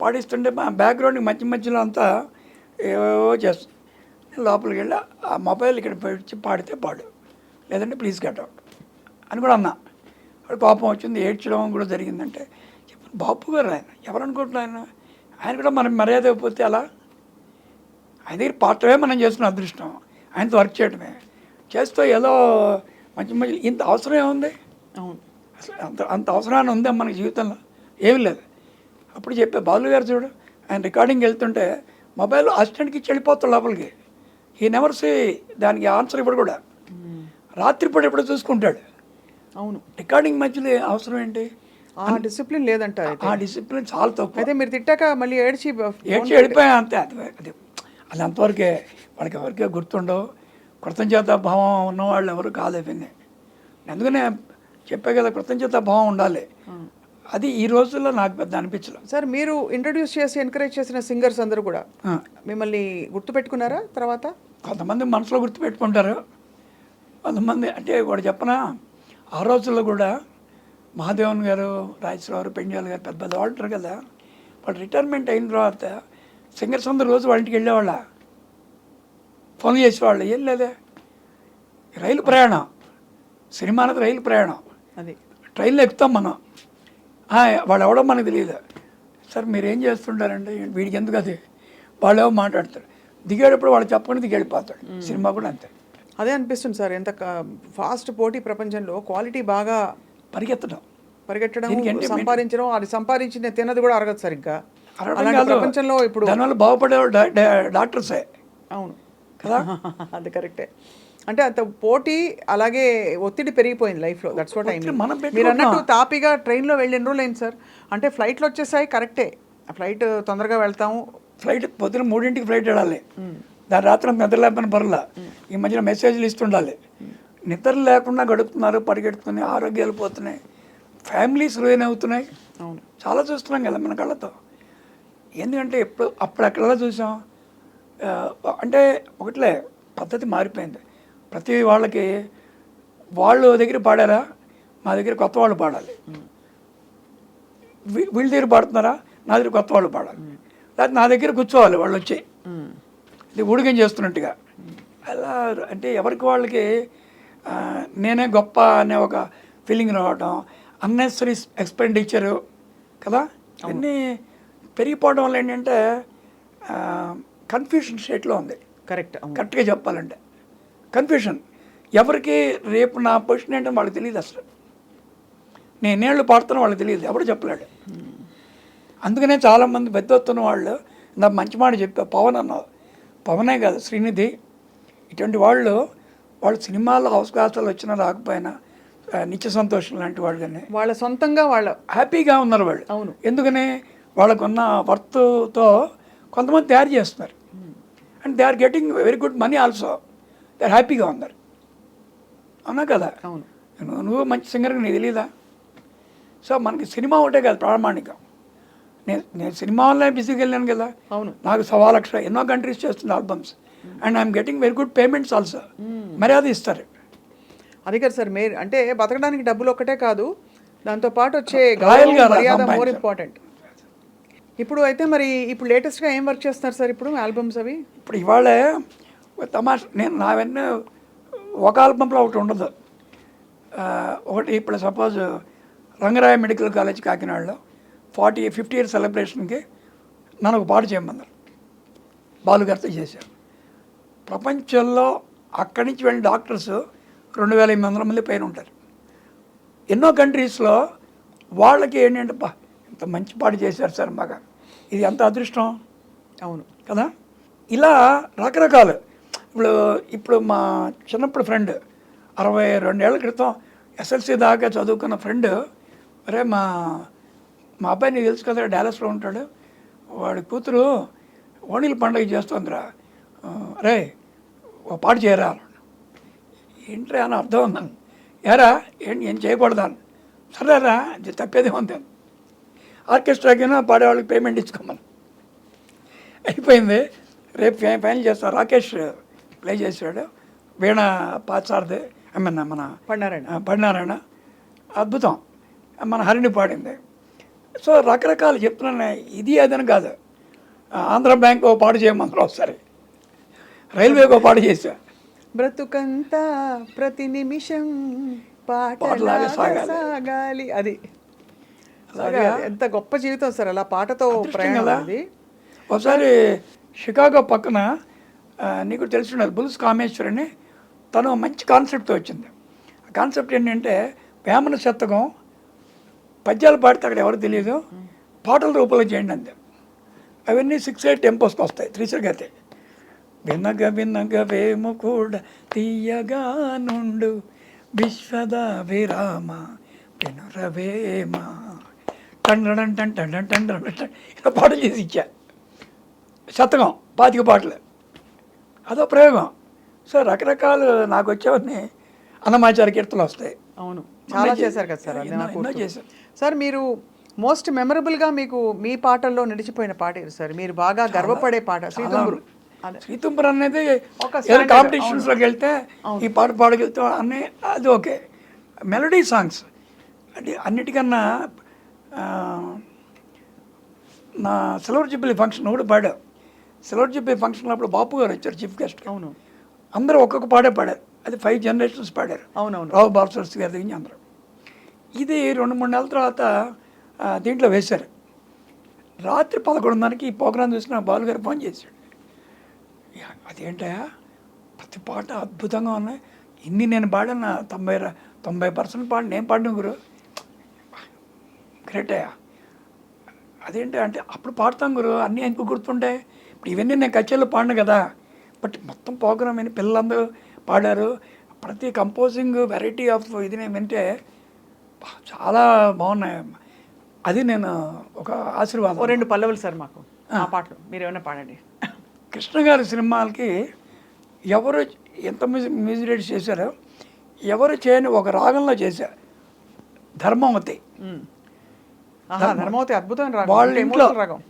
పాడిస్తుంటే మా బ్యాక్గ్రౌండ్కి మధ్యలో అంతా ఏవో చేస్తాను. నేను లోపలికి వెళ్ళి ఆ మొబైల్ ఇక్కడ పెట్టి పాడితే పాడు, లేదంటే ప్లీజ్ గెట్ అవుట్ అని కూడా అన్నా. వాడు కోపం వచ్చింది, ఏడ్చడం కూడా జరిగిందంటే చెప్పండి. బాపు గారు ఆయన ఎవరు అనుకుంటున్నారు, ఆయన కూడా మనం మర్యాద అయిపోతే అలా. ఆయన దగ్గర పాడటమే మనం చేస్తున్న అదృష్టం, ఆయనతో వర్క్ చేయడమే. చేస్తూ ఏదో మధ్య ఇంత అవసరం ఏముంది, అసలు అంత అవసరాన్ని ఉందా మన జీవితంలో? ఏమి లేదు. అప్పుడు చెప్పే బాలు గారు చూడు, ఆయన రికార్డింగ్ వెళ్తుంటే మొబైల్ అసిస్టెంట్కి ఇచ్చి వెళ్ళిపోతాడు లోపలికి. ఈ నెవర్ సే దానికి ఆన్సర్ ఇప్పుడు కూడా రాత్రిపూట ఎప్పుడు చూసుకుంటాడు. అవును, రికార్డింగ్ మధ్యలో అవసరం ఏంటి? డిసిప్లిన్ లేదంట. ఆ డిసిప్లిన్ చాలా తక్కువ. అయితే మీరు తిట్టాక మళ్ళీ ఏడ్చి వెళ్ళిపోయా అంతే. అది అంతవరకే, వాళ్ళకి ఎవరికే గుర్తుండవు. కృతజ్ఞతా భావం ఉన్నవాళ్ళు ఎవరు కాదు అవన్నీ. అందుకనే చెప్పే కదా, కృతజ్ఞతా భావం ఉండాలి. అది ఈ రోజుల్లో నాకు పెద్ద అనిపించలేదు. సార్, మీరు ఇంట్రడ్యూస్ చేసి ఎంకరేజ్ చేసిన సింగర్స్ అందరూ కూడా మిమ్మల్ని గుర్తుపెట్టుకున్నారా తర్వాత? కొంతమంది మనసులో గుర్తుపెట్టుకుంటారు, కొంతమంది అంటే వాడు చెప్పనా, ఆ రోజుల్లో కూడా మహాదేవన్ గారు, రాజేశ్వరరావు గారు, పెంజాల్ గారు పెద్ద వాళ్ళు ఉంటారు కదా, వాళ్ళు రిటైర్మెంట్ అయిన తర్వాత సింగర్స్ అందరూ రోజు వాళ్ళ ఇంటికి వెళ్ళేవాళ్ళ, ఫోన్ చేసేవాళ్ళు. ఏం లేదే, రైలు ప్రయాణం, సినిమా అనేది రైలు ప్రయాణం, అది ట్రైన్లో ఎక్కుతాం మనం, వాళ్ళు ఎవడో మనకు తెలియదు. సార్ మీరు ఏం చేస్తుంటారంటే, వీడికి ఎందుకు అది, వాళ్ళు ఏమో మాట్లాడతారు, దిగేటప్పుడు వాళ్ళు చెప్పకుండా దిగేడిపోతాడు. సినిమా కూడా అంతే. అదే అనిపిస్తుంది సార్, ఎంత ఫాస్ట్ పోటీ ప్రపంచంలో క్వాలిటీ బాగా పరిగెట్టడం, సంపాదించడం, అది సంపాదించిన తిన్నది కూడా అరగదు సరిగ్గా. ప్రపంచంలో ఇప్పుడు దానివల్ల బాగుపడేవాళ్ళు డాక్టర్సే. అవును కదా, అది కరెక్టే. అంటే అంత పోటీ, అలాగే ఒత్తిడి పెరిగిపోయింది లైఫ్లో. That's what I mean. మీరు అన్నట్టు తాపిగా ట్రైన్లో వెళ్ళి ఎన్ని రోజులు అయింది సార్? అంటే ఫ్లైట్లు వచ్చేసాయి, కరెక్టే, ఫ్లైట్ తొందరగా వెళ్తాము. ఫ్లైట్ పొద్దున 3ంటికి ఫ్లైట్ వెళ్ళాలి, దాని రాత్రి నిద్ర లేకపోయిన పర్లా. ఈ మధ్యన మెసేజ్లు ఇస్తుండాలి. నిద్ర లేకుండా గడుపుతున్నారు, పరిగెడుతున్నాయి, ఆరోగ్యాలు పోతున్నాయి, ఫ్యామిలీస్ రూయిన్ అవుతున్నాయి. అవును, చాలా చూస్తున్నాం కదా మన కళ్ళతో. ఎందుకంటే అప్పుడు ఎక్కడలా చూసాం అంటే ఒకట్లే పద్ధతి మారిపోయింది. ప్రతి వాళ్ళకి వాళ్ళు దగ్గర పాడారా, మా దగ్గర కొత్త వాళ్ళు పాడాలి, వీళ్ళ దగ్గర పాడుతున్నారా, నా దగ్గర కొత్త వాళ్ళు పాడాలి, లేకపోతే నా దగ్గర కూర్చోవాలి వాళ్ళు వచ్చి, ఇది ఊడిగం చేస్తున్నట్టుగా. అలా అంటే ఎవరికి వాళ్ళకి నేనే గొప్ప అనే ఒక ఫీలింగ్ రావటం, అన్నెసరీ ఎక్స్పెండిచరు కదా, అన్నీ పెరిగిపోవడం వల్ల ఏంటంటే కన్ఫ్యూషన్ స్టేట్లో ఉంది. కరెక్ట్గా చెప్పాలంటే కన్ఫ్యూషన్. ఎవరికి రేపు నా పొజిషన్ ఏంటో వాళ్ళకి తెలియదు అసలు. నేను ఎన్నేళ్ళు పాడుతున్నా వాళ్ళకి తెలియదు, ఎవరు చెప్పలేడు. అందుకనే చాలామంది పెద్దొస్తున్న వాళ్ళు నా మంచి మాట చెప్పా, పవన్ అన్నారు. పవనే కాదు, శ్రీనిధి, ఇటువంటి వాళ్ళు సినిమాల్లో అవకాశాలు వచ్చినా రాకపోయినా నిత్య సంతోషం లాంటి వాళ్ళు కానీ వాళ్ళ సొంతంగా వాళ్ళ హ్యాపీగా ఉన్నారు వాళ్ళు. అవును. ఎందుకని వాళ్ళకున్న వర్త్తో కొంతమంది తయారు చేస్తున్నారు. And they are getting very good money also. They are హ్యాపీగా ఉన్నారు. అవునా కదా? అవును. నువ్వు మంచి సింగర్కి నీకు తెలీదా? సో మనకి సినిమా ఒకటే కాదు ప్రామాణికం. నేను సినిమా వల్లే బిజీగా వెళ్ళాను కదా. అవును. నాకు 1,00,000 ఎన్నో కంట్రీస్ చేస్తుంది albums. And I'm getting very good payments also. మర్యాద ఇస్తారు. అది కదా సార్, మీరు అంటే బతకడానికి డబ్బులు ఒక్కటే కాదు, దాంతోపాటు వచ్చే రాయల్గా మర్యాద మోర్ ఇంపార్టెంట్. ఇప్పుడు అయితే మరి ఇప్పుడు లేటెస్ట్గా ఏం వర్క్ చేస్తున్నారు సార్ ఇప్పుడు ఆల్బమ్స్ అవి? ఇప్పుడు ఇవాళే తమాష, నేను నావన్నీ ఒక ఆల్బంలో ఒకటి ఉండదు. ఒకటి ఇప్పుడు సపోజ్ రంగరాయ మెడికల్ కాలేజ్ కాకినాడలో 50 ఇయర్స్ సెలబ్రేషన్కి నన్ను ఒక పాట చేయమన్నారు. బాలుగారితో చేశారు. ప్రపంచంలో అక్కడి నుంచి వెళ్ళిన డాక్టర్స్ 2,800 మంది పైన ఉంటారు. ఎన్నో కంట్రీస్లో వాళ్ళకి ఏంటంటే ఇంత మంచి పాట చేశారు సార్ మాకు, ఇది ఎంత అదృష్టం. అవును కదా? ఇలా రకరకాలు. ఇప్పుడు మా చిన్నప్పుడు ఫ్రెండ్ 62 ఏళ్ల క్రితం SLC దాకా చదువుకున్న ఫ్రెండ్, అరే మా అబ్బాయి నీకు తెలుసు కదా, డాలస్లో ఉంటాడు, వాడి కూతురు ఓణీల పండుగ చేస్తుందిరా, అరే ఒక పాట చేయరా. ఏంట్రా అని అర్థం ఉందని, ఏరా ఏం చేయకూడదాను. సరేరా అది తప్పేదే ఉంది. ఆర్కెస్ట్రాకైనా పాడేవాళ్ళకి పేమెంట్ ఇచ్చుకోమని అయిపోయింది. రేపు ఫైనల్ చేస్తారు. రాకేష్ ప్లే చేశాడు, వీణ పాచార్ది, మన పడినారాయణ అద్భుతం, మన హరిణి పాడింది. సో రకరకాలు చెప్తున్నాను, ఇది అదని కాదు. ఆంధ్ర బ్యాంక్ ఓ పాట చేయమంటారు ఒకసారి, రైల్వేకి ఓ పాట చేశా. బ్రతుకంతా ప్రతి నిమిషం పాటలాగా సాగాలి. అది ఎంత గొప్ప జీవితం సార్, అలా పాటతో ప్రయాణం. అది ఒకసారి షికాగో పక్కన నీకు తెలిసి బుల్స్ కామేశ్వర్ అని, తను మంచి కాన్సెప్ట్తో వచ్చింది. ఆ కాన్సెప్ట్ ఏంటంటే వేమన శతకం పద్యాలు పాడితే అక్కడ ఎవరు తెలియదు, పాటల రూపంలో చేయండి అంతే. అవన్నీ 6-8 టెంపోస్కి వస్తాయి, 3 వినగ వినగ వేము కూడా తీయగా నుండు విశ్వద విరామ వినురవేమ టండ్రడంటంటంటంటంట ఇలా పాటలు చేసి ఇచ్చా. శతకం 25 పాటలు, అదో ప్రయోగం. సో రకరకాలు నాకు వచ్చేవన్నీ అన్నమాచార కీర్తనలు వస్తాయి. అవును, చాలా చేశారు కదా సార్. ఎన్నో చేశారు సార్. మీరు మోస్ట్ మెమరబుల్గా మీకు మీ పాటల్లో నిలిచిపోయిన పాట ఏది సార్? మీరు బాగా గర్వపడే పాట? శ్రీతుంబురు అనేది కాంపిటీషన్స్లోకి వెళ్తే ఈ పాట పాడగలుగుతాం అనే అది ఓకే. మెలడీ సాంగ్స్ అంటే అన్నిటికన్నా నా సిల్వర్ జూబ్లీ ఫంక్షన్ కూడా పాడా. సిల్వర్ జూబ్లీ ఫంక్షన్ అప్పుడు బాపు గారు వచ్చారు చీఫ్ గెస్ట్. అవును, అందరూ ఒక్కొక్క పాడే పాడారు. అది 5 generations పాడారు. అవునవును, రావు బాలసరస్వతి గారి దగ్గర అందరూ. ఇది 2-3 నెలల తర్వాత దీంట్లో వేశారు. రాత్రి 11:30కి ఈ ప్రోగ్రాం చూసిన బాలుగారు ఫోన్ చేశాడు. అదేంటా ప్రతి పాట అద్భుతంగా ఉన్నాయి, ఇన్ని నేను పాడాను, 90% పాడి నేను పాడిన గురు, గ్రేట్ అయ్యా. అదేంటి అంటే అప్పుడు పాడతాం గురు, అన్నీ ఎందుకు గుర్తుంటాయి. ఇప్పుడు ఇవన్నీ నేను కచేరీలో పాడిన కదా, బట్ మొత్తం ప్రోగ్రామ్ అని పిల్లలందరూ పాడారు. ప్రతి కంపోజింగ్ వెరైటీ ఆఫ్ ఇది నేను వింటే చాలా బాగున్నాయి. అది నేను ఒక ఆశీర్వాదం. 2 పల్లవులు సార్ మాకు ఆ పాటలు మీరు ఏమైనా పాడండి. కృష్ణ గారి సినిమాలకి ఎవరు ఎంత మ్యూజిక్ డైరెక్ట్ చేశారో ఎవరు చేయని ఒక రాగంలో చేశారు, ధర్మవతి. ధర్మవతి అద్భుతమైన రాగం. వాళ్ళ ఇంట్లో రాగం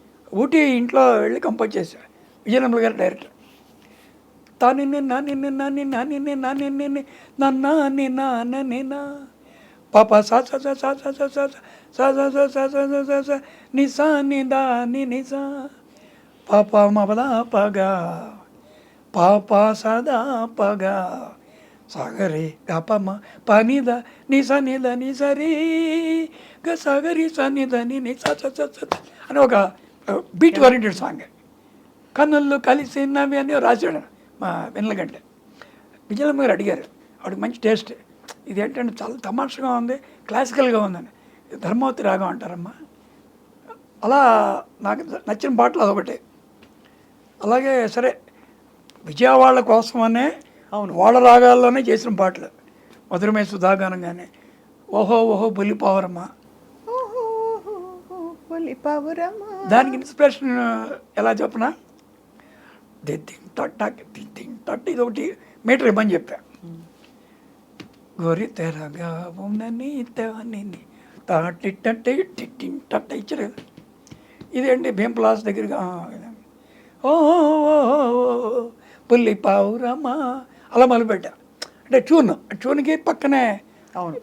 ఊటీ ఇంట్లో వెళ్ళి కంపోజ్ చేశారు. విజయనగరం గారు డైరెక్టర్. తాని నాని నాని నాని నాని నాని నాని నా పాప సా సా సా సా సా సా సా సా సా సా సా సా సా సా నిసా నిదా ని నిసా పాప మబలా పగా పాప సదా పగా సాగరి గపమ పనిద నిసా నిద నిసరి గ సాగరి సనిద ని సా సా సా అని ఒక బీట్ ఓరియంటెడ్ సాంగ్. కన్నుల్లో కలిసి నవ్వి అని రాశాడు మా వెన్నెలగంట. విజయనగరం గారు అడిగారు, వాడికి మంచి టేస్ట్. ఇది ఏంటంటే చాలా తమాషగా ఉంది, క్లాసికల్గా ఉందని. ధర్మవతి రాగం అంటారమ్మా. అలా నాకు నచ్చిన పాటలు అదొకటే. అలాగే సరే విజయవాడ కోసమనే వాళ్ళ రాగాల్లోనే చేసిన పాటలు. మధురమే సుధాగానం కానీ, ఓహో ఓహో బొల్లిపావరమ్మ, దానికి ఇన్స్పిరేషన్ ఎలా చెప్పనా, దిద్దింగ్ తట్ట ఇది ఒకటి మీటర్ ఇవ్వని చెప్పా. గోరి తెరగా ఉందని తాటి టట్ట టిట్టింగ్ టట్ట ఇచ్చారు. ఇదేంటి భీంప్లాస్ దగ్గరగా ఓ పుల్లి పావురమ్మా అలా మొదలుపెట్టా. అంటే ట్యూన్కి పక్కనే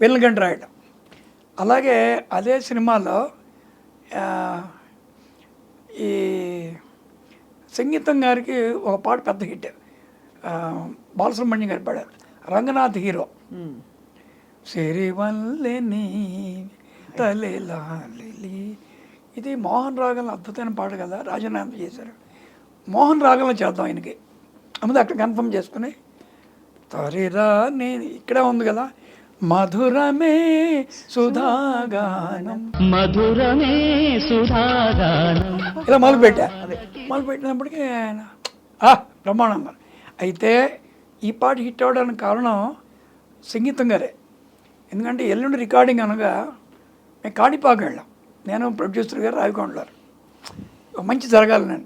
వెల్లుగంట రాయటం. అలాగే అదే సినిమాలో ఈ సంగీతం గారికి ఒక పాట పెద్ద హిట్, బాలసుబ్రహ్మణ్యం గారు పాడారు, రంగనాథ్ హీరో. సిరివల్లని తలెలాలి, ఇది మోహన్ రాగంలో అద్భుతమైన పాట కదా, రాజనాథ్ చేశారు. మోహన్ రాగంలో చేద్దాం ఆయనకి అమ్మది అక్కడ కన్ఫర్మ్ చేసుకుని తరిరా నేను ఇక్కడే ఉంది కదా, మధురమే సుధాగానం, మధురమే సుధాగానం ఇలా మొదలుపెట్టినప్పటికీ ఆయన బ్రహ్మాండంగా. అయితే ఈ పాట హిట్ అవ్వడానికి కారణం సంగీతం గారే. ఎందుకంటే ఎల్లుండి రికార్డింగ్ అనగా మేము కాణిపాకు వెళ్ళాం, నేను ప్రొడ్యూసర్ గారు రావికొండలారు, మంచి జరగాలని.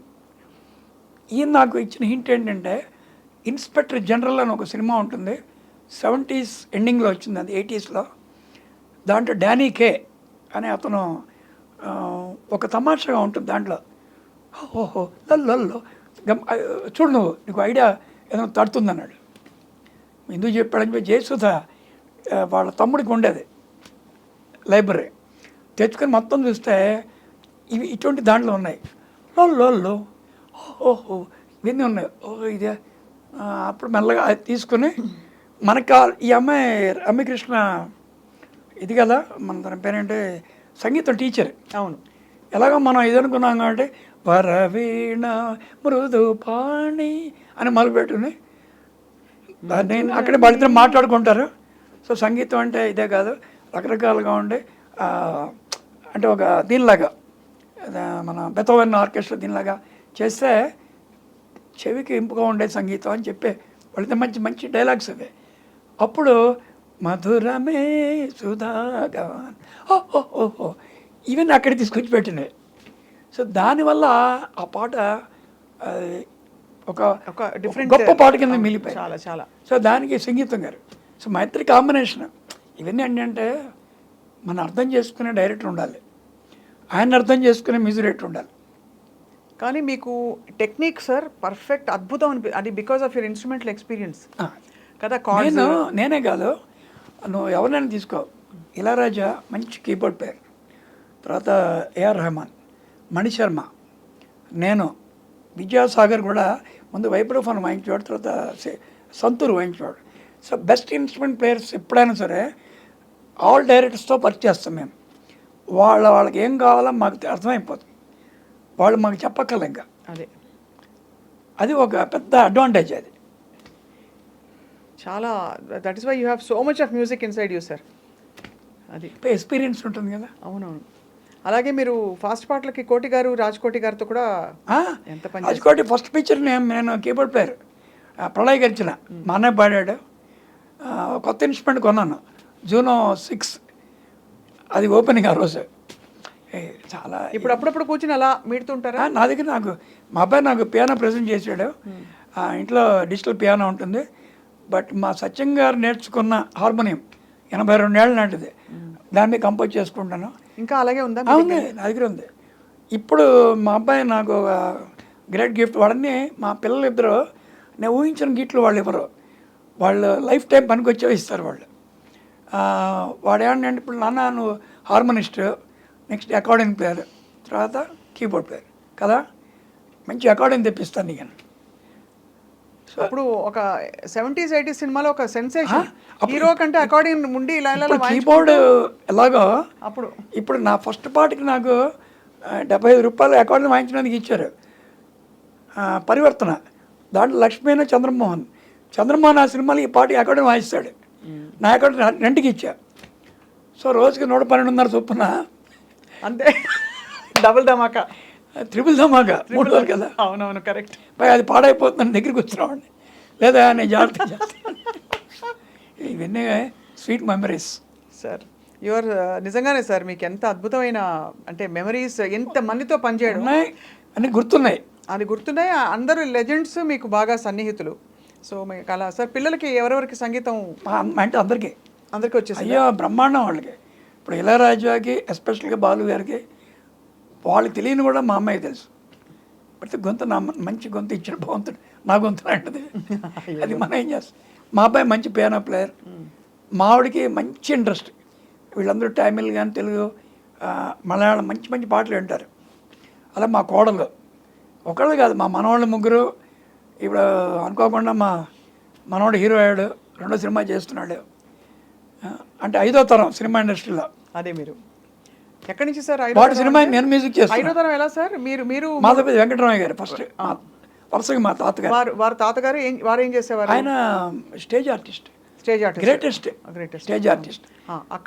ఈయన నాకు ఇచ్చిన హింట్ ఏంటంటే ఇన్స్పెక్టర్ జనరల్ అని ఒక సినిమా ఉంటుంది, 70s ఎండింగ్లో వచ్చింది, అది 80sలో. దాంట్లో డానీ కే అనే అతను ఒక తమాషగా ఉంటుంది దాంట్లో. ఓహో లల్లో చూడు నువ్వు, నీకు ఐడియా ఏదైనా తడుతుంది అన్నాడు. ఎందుకు చెప్పాడని చెప్పి జయసుధ వాళ్ళ తమ్ముడికి ఉండేది లైబ్రరీ, తెచ్చుకొని మొత్తం చూస్తే ఇవి ఇటువంటి దాంట్లో ఉన్నాయి. లల్లో ఓహో ఇవన్నీ ఉన్నాయి, ఓహో ఇదే. అప్పుడు మెల్లగా అది తీసుకుని మనకు ఈ అమ్మాయి రమ్యకృష్ణ ఇది కదా, మన తన పేరేంటే సంగీతం టీచర్. అవును. ఎలాగో మనం ఇది అనుకున్నాం కాబట్టి వరవీణ మృదు పాణి అని మొదలుపెట్టుకుని నేను అక్కడే వాళ్ళిద్దరు మాట్లాడుకుంటారు. సో సంగీతం అంటే ఇదే కాదు, రకరకాలుగా ఉండే అంటే ఒక దీనిలాగా మన బెతోవెన్ ఆర్కెస్ట్రా దీనిలాగా చేస్తే చెవికి ఇంపుగా ఉండే సంగీతం అని చెప్పే వాళ్ళిద్దరు మంచి మంచి డైలాగ్స్ అవే. అప్పుడు మధురమే సుధాగాన్ ఓహో ఇవన్నీ అక్కడ తీసుకొచ్చి పెట్టినాయి. సో దానివల్ల ఆ పాట ఒక డిఫరెంట్ గొప్ప పాట కింద మిగిలిపోయి చాలా చాలా. సో దానికి సంగీతం గారు, సో మా ఇద్దరి కాంబినేషన్. ఇవన్నీ ఏంటంటే మనం అర్థం చేసుకునే డైరెక్టర్ ఉండాలి, ఆయన అర్థం చేసుకునే మ్యూజిక్ డైరెక్టర్ ఉండాలి. కానీ మీకు టెక్నిక్ సార్ పర్ఫెక్ట్ అద్భుతం అది because of your instrumental experience కదా. నేనే కాదు, నువ్వు ఎవరినైనా తీసుకో, ఇళయరాజా మంచి కీబోర్డ్ ప్లేయర్, తర్వాత ఏఆర్ రెహమాన్, మణిశర్మ, నేను, విద్యాసాగర్ కూడా ముందు వైబ్రోఫోన్ వాయించేవాడు, తర్వాత సంతూర్ వాయించేవాడు. సో బెస్ట్ ఇన్స్ట్రుమెంట్ ప్లేయర్స్ ఎప్పుడైనా సరే ఆల్ డైరెక్టర్స్తో వర్క్ చేస్తాం మేము. వాళ్ళకి ఏం కావాలో మాకు అర్థమైపోతుంది, వాళ్ళు మాకు చెప్పక్కర్లే ఇంకా. అది ఒక పెద్ద అడ్వాంటేజ్. అది చాలా, that is why you have so much of music inside you sir. అది ఎక్స్పీరియన్స్ ఉంటుంది కదా. అవునవును. అలాగే మీరు ఫాస్ట్ పాటలకి కోటి గారు, రాజ్కోటి గారితో కూడా ఎంత పని. రాజ్కోటి ఫస్ట్ పిక్చర్ నేను కీబోర్డ్ ప్లేయర్, ప్రళయ్ గర్చన మా అన్నయ్య పాడాడు. కొత్త ఇన్స్ట్రుమెంట్ కొన్నాను, జూనో 6, అది ఓపెనింగ్ ఆ రోజు. చాలా ఇప్పుడు అప్పుడప్పుడు కూర్చుని అలా మీడుతుంటారా? నా దగ్గర మా అబ్బాయి నాకు పియానో ప్రజెంట్ చేశాడు. ఇంట్లో డిజిటల్ పియానో ఉంటుంది, బట్ మా సత్యం గారు నేర్చుకున్న హార్మోనియం 82 ఏళ్ళ నాటిది, దాన్ని కంపోజ్ చేసుకుంటాను. ఇంకా అలాగే ఉందా? ఉంది, నా దగ్గర ఉంది. ఇప్పుడు మా అబ్బాయి నాకు ఒక గ్రేట్ గిఫ్ట్. వాడని మా పిల్లలు ఇద్దరు నేను ఊహించిన గిఫ్ట్లు వాళ్ళు ఇవ్వరు, వాళ్ళు లైఫ్ టైం పనికి వచ్చేవి ఇస్తారు వాళ్ళు. వాడు ఏమంటే ఇప్పుడు నాన్న నువ్వు హార్మోనిస్ట్, నెక్స్ట్ అకార్డింగ్ ప్లేయర్, తర్వాత కీబోర్డ్ ప్లేయర్ కదా, మంచి అకార్డింగ్ తెప్పిస్తాను నీకు. సో అప్పుడు ఒక 70s 80s సినిమాలో ఒక సెన్సేషన్ హీరో కంటే అకార్డింగ్ ముండి ఇలా కీబోర్డ్ ఎలాగో అప్పుడు. ఇప్పుడు నా ఫస్ట్ పాటకి నాకు 75 రూపాయలు అకార్డింగ్ వాయించడానికి ఇచ్చారు, పరివర్తన. దాంట్లో లక్ష్మీన చంద్రమోహన్ ఆ సినిమాలో ఈ పాటకి అకార్డింగ్ వాయిస్తాడు. నా అకౌంట్ రెంట్కి ఇచ్చా. సో రోజుకి 112.5 చొప్పున అంతే డబుల్ ధమాకా. ట్రిపుల్ ధమాకా 3 రోజులు కదా. అవునవును కరెక్ట్. పై అది పాడైపోతుందని దగ్గరికి వచ్చినామండి. లేదా నేను జాగ్రత్త చేస్తాను. ఇవన్నీ స్వీట్ మెమరీస్ సార్. యువర్ నిజంగానే సార్ మీకు ఎంత అద్భుతమైన అంటే మెమరీస్, ఎంత మందితో పనిచేయడం ఉన్నాయి అన్నీ గుర్తున్నాయి. అది గుర్తున్నాయి. అందరూ లెజెండ్స్ మీకు బాగా సన్నిహితులు. సో మీకు అలా సార్ పిల్లలకి ఎవరెవరికి సంగీతం అంటే అందరికీ వచ్చేసి అయ్యో బ్రహ్మాండం వాళ్ళకి. ఇప్పుడు ఇళయరాజాకి ఎస్పెషల్గా బాలు గారికి వాళ్ళకి తెలియని కూడా మా అమ్మాయి తెలుసు. ప్రతి గొంతు నా మంచి గొంతు ఇచ్చిన బాగుంటుంది, నా గొంతు లాంటిది. అది మనం ఏం చేస్తాం. మా అబ్బాయి మంచి పియానో ప్లేయర్, మా ఆవిడకి మంచి ఇంట్రెస్ట్. వీళ్ళందరూ తమిళ్ కానీ తెలుగు మలయాళం మంచి మంచి పాటలు వింటారు. అలా మా కోడలు ఒకళ్ళు కాదు, మా మనవాళ్ళు ముగ్గురు. ఇప్పుడు అనుకోకుండా మా మనవాడు హీరో అయ్యాడు, 2వ సినిమా చేస్తున్నాడు. అంటే 5వ తరం సినిమా ఇండస్ట్రీలో. అదే మీరు ఎక్కడి నుంచి సార్? వాటి సినిమా నేను మ్యూజిక్ చేస్తాను. 5వ తరం ఎలా సార్? మీరు మాధవపతి వెంకటరామయ్య గారు ఫస్ట్, వరుసగా మా తాతగారు. వారి తాతగారు వారు ఏం చేసేవారు? ఆయన stage artist, stage artist, greatest stage artist.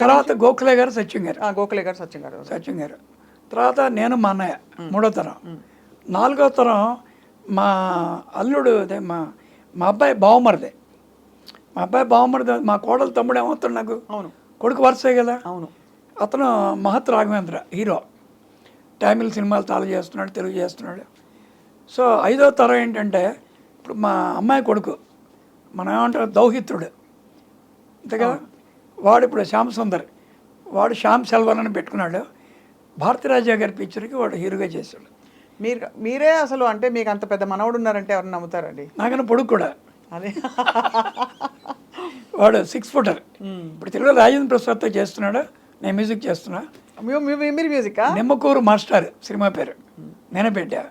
తర్వాత గోఖలే గారు, సత్యం గారు. గోఖలే గారు, సత్యం గారు. తర్వాత నేను మా అన్నయ్య 3వ తరం. 4వ తరం మా అల్లుడు, అదే మా అబ్బాయి బావమరిదే. మా కోడలు తమ్ముడు ఏమవుతాడు నాకు? అవును, కొడుకు వరుసే కదా. అవును. అతను మహత్ రాఘవేంద్ర హీరో, తమిళ సినిమాలు చాలా చేస్తున్నాడు, తెలుగు చేస్తున్నాడు. సో 5వ తరం ఏంటంటే ఇప్పుడు మా అమ్మాయి కొడుకు మనం ఏమంటారు దౌహిత్రుడు అంతే కదా. వాడు ఇప్పుడు శ్యామ్ సుందర్, వాడు శ్యామ్ సెల్వన్ అని పెట్టుకున్నాడు. భారతీరాజా గారి పిక్చర్కి వాడు హీరోగా చేశాడు. మీరే అసలు అంటే మీకు అంత పెద్ద మనవడు ఉన్నారంటే ఎవరు నమ్ముతారండి? నాకన్నా పొడుగు కూడా. అదే వాడు 6 ఫుటర్. ఇప్పుడు తెలుగులో రాజేంద్ర ప్రసాద్తో చేస్తున్నాడు, నేను మ్యూజిక్ చేస్తున్నా. మీరు మ్యూజిక్? నిమ్మకూరు మాస్టర్ సినిమా పేరు నేనే పెట్టా.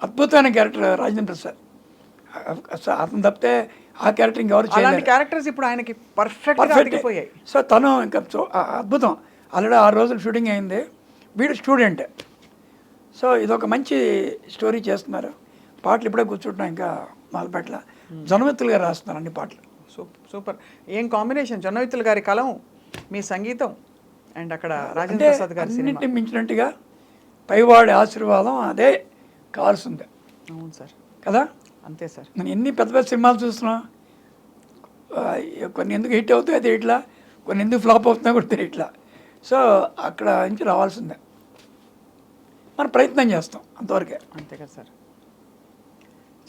అద్భుతమైన క్యారెక్టర్ రాజేంద్ర ప్రసాద్. అతను తప్పితే ఆ క్యారెక్టర్ ఇంకెవరు చేయలేదు. క్యారెక్టర్స్ ఇప్పుడు ఆయనకి పర్ఫెక్ట్. సో తను ఇంకా అద్భుతం. ఆల్రెడీ 6 రోజులు షూటింగ్ అయింది. వీడు స్టూడెంట్. సో ఇదొక మంచి స్టోరీ చేస్తున్నారు. పాటలు ఇప్పుడే కూర్చుంటున్నాం, ఇంకా మొదలుపెట్టల. జొన్నవిత్తులు గారు రాస్తున్నారు అన్ని పాటలు. సూపర్. ఏం కాంబినేషన్! జొన్నవిత్తులు గారి కలం, మీ సంగీతం, అండ్ అక్కడ రాజేంద్ర ప్రసాద్ గారి సినిమా. అన్నింటినీ మించినట్టుగా పైవాడి ఆశీర్వాదం అదే కావాల్సిందే. అవును సార్, కదా. అంతే సార్. నేను ఎన్ని పెద్ద పెద్ద సినిమాలు చూస్తున్నా, కొన్ని ఎందుకు హిట్ అవుతాయి అది ఇట్లా, కొన్ని ఎందుకు ఫ్లాప్ అవుతున్నా కూడా ఇట్లా. సో అక్కడ నుంచి రావాల్సిందే, మనం ప్రయత్నం చేస్తాం అంతవరకే. అంతే కదా సార్.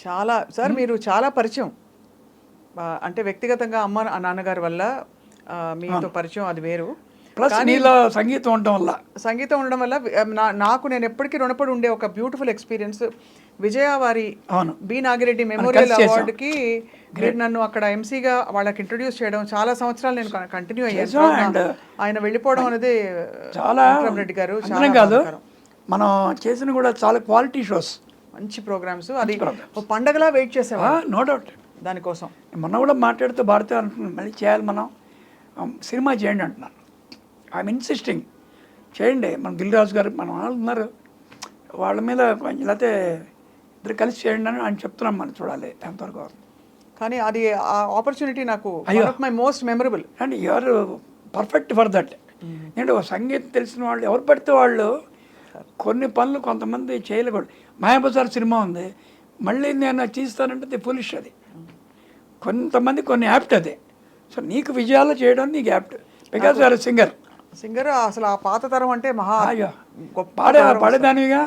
చాలా సార్ మీరు చాలా పరిచయం, అంటే వ్యక్తిగతంగా అమ్మ నాన్నగారి వల్ల మీతో పరిచయం అది వేరు. ప్లస్ నీలో సంగీతం ఉండడం వల్ల నాకు నేను ఎప్పటికీ రుణపడి ఉండే ఒక బ్యూటిఫుల్ ఎక్స్పీరియన్స్ విజయ వారి బి నాగిరెడ్డి మెమోరియల్ అవార్డుకి మీరు నన్ను అక్కడ ఎంసీగా వాళ్ళకి ఇంట్రొడ్యూస్ చేయడం, చాలా సంవత్సరాలు నేను కంటిన్యూ అయ్యాను. అండ్ ఆయన వెళ్ళిపోవడం అనేది చాలా రెడ్డి గారు కాదు, మనం చేసిన కూడా చాలా క్వాలిటీ షోస్, మంచి ప్రోగ్రామ్స్. అది పండగలా వెయిట్ చేసేవాళ్ళం, నో డౌట్. దానికోసం మొన్న కూడా మాట్లాడుతూ భారతి అంటున్నాను, మళ్ళీ చేయాలి మనం సినిమా చేయండి అంటున్నాను. ఐఎమ్ ఇన్సిస్టింగ్, చేయండి. మన దిల్ రాజు గారు మన వాళ్ళు ఉన్నారు, వాళ్ళ మీద కొంచెం లేకపోతే ఇద్దరు కలిసి చేయండి అని ఆయన చెప్తున్నాం. మనం చూడాలి ఎంతవరకు. కానీ అది ఆ ఆపర్చునిటీ నాకు my most memorable. And you're perfect for that. నేను సంగీతం తెలిసిన వాళ్ళు ఎవరు పడితే వాళ్ళు కొన్ని పనులు కొంతమంది చేయలేకూడదు. మాయాబజార్ సినిమా ఉంది, మళ్ళీ నేను తీస్తానంటే ది ఫులిష్. అది కొంతమంది కొన్ని యాప్ట్ అది. సో నీకు విజయాలు చేయడం నీకు యాప్ట్, బికాజ్ యూఆర్ సింగర్. అసలు ఆ పాత తరం అంటే మహా పాడేదానివిగా.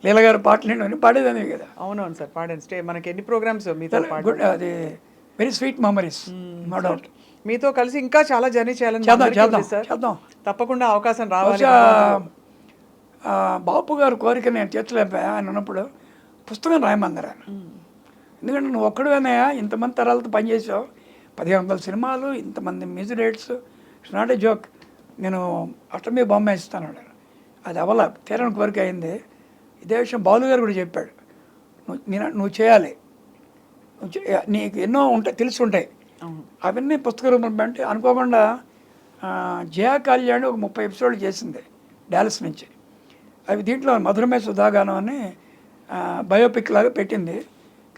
లీల గారు పాటలు పాడేదానివి కదా. అవునవును సార్, పాడాను. మనకి ఎన్ని ప్రోగ్రామ్స్ మీతో గుడ్, అది very sweet memories, no doubt. మీతో కలిసి ఇంకా చాలా జర్నీ చేయాలని చేద్దాం. తప్పకుండా అవకాశం రావాలి. బాపు గారు కోరిక నేను తీర్చలేకపోయా. ఆయన ఉన్నప్పుడు పుస్తకం రాయమన్నారు ఆయన. ఎందుకంటే నువ్వు ఒక్కడుగానయా ఇంతమంది తరాలతో పనిచేసావు, 1500 సినిమాలు, ఇంతమంది music directors, it's not a joke. నేను అట్టమే బొమ్మ ఇస్తాను. అది అవల తీరని కోరిక అయింది. ఇదే విషయం బాలు గారు కూడా చెప్పాడు, నువ్వు చేయాలి, నీకు ఎన్నో ఉంటాయి, తెలిసి ఉంటాయి, అవన్నీ పుస్తక రూపంలో అంటే. అనుకోకుండా జయా కళ్యాణ్ ఒక 30 ఎపిసోడ్లు చేసింది డాలస్ నుంచి. అవి దీంట్లో మధురమే సుధాగానం అని బయోపిక్ లాగా పెట్టింది.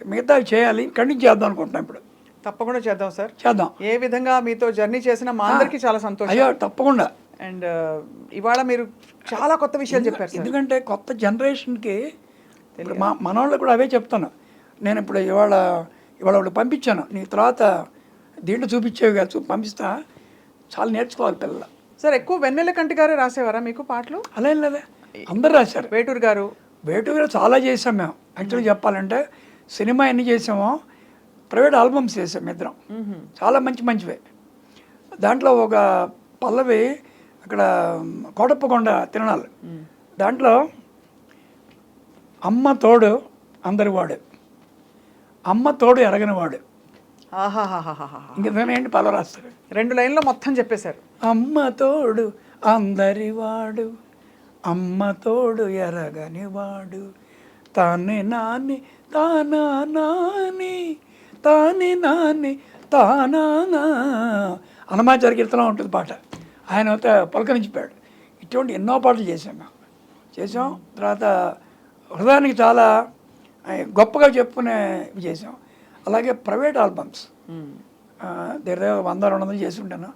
మిగతా చేయాలి, కంటిన్యూ చేద్దాం అనుకుంటున్నాం ఇప్పుడు. తప్పకుండా చేద్దాం సార్. చేద్దాం. ఏ విధంగా మీతో జర్నీ చేసినా మా అందరికీ చాలా సంతోషం. అయ్యో తప్పకుండా. అండ్ ఇవాళ మీరు చాలా కొత్త విషయాలు చెప్పారు సార్. ఎందుకంటే కొత్త జనరేషన్కి ఇప్పుడు మనవాళ్ళకి కూడా అవే చెప్తాను నేను. ఇప్పుడు ఇవాళ వాళ్ళు పంపించాను, నీ తర్వాత దీంట్లో చూపించేవి కాదు, పంపిస్తా, చాలా నేర్చుకోవాలి పిల్లలు. సార్ ఎక్కువ వెన్నెల కంటి గారే రాసేవారా మీకు పాటలు? అలా ఏం లేదా, అందరు రాశారు. వేటూరు గారు చాలా చేసాం మేము. యాక్చువల్గా చెప్పాలంటే సినిమా ఎన్ని చేసామో ప్రైవేట్ ఆల్బమ్స్ చేసాం ఇద్దరం, చాలా మంచివే. దాంట్లో ఒక పల్లవి అక్కడ కోటప్పకొండ తిరణాలు, దాంట్లో అమ్మ తోడు అందరివాడు, అమ్మ తోడు ఎరగనివాడు. ఇంకేంటి పల్లవి రాస్తారు, 2 లైన్లో మొత్తం చెప్పేశారు. అమ్మ తోడు అందరివాడు, అమ్మ తోడు ఎరగనివాడు, తానే నాని తానా నాని తాని నాని తానా. హనుమాచార్య కీర్తన ఉంటుంది పాట, ఆయన పలకరించిపోయాడు. ఇటువంటి ఎన్నో పాటలు చేసాం మేము. తర్వాత హృదయానికి చాలా గొప్పగా చెప్పుకునేవి చేసాం. అలాగే ప్రైవేట్ ఆల్బమ్స్ దగ్గర 100-200 చేసి ఉంటాను,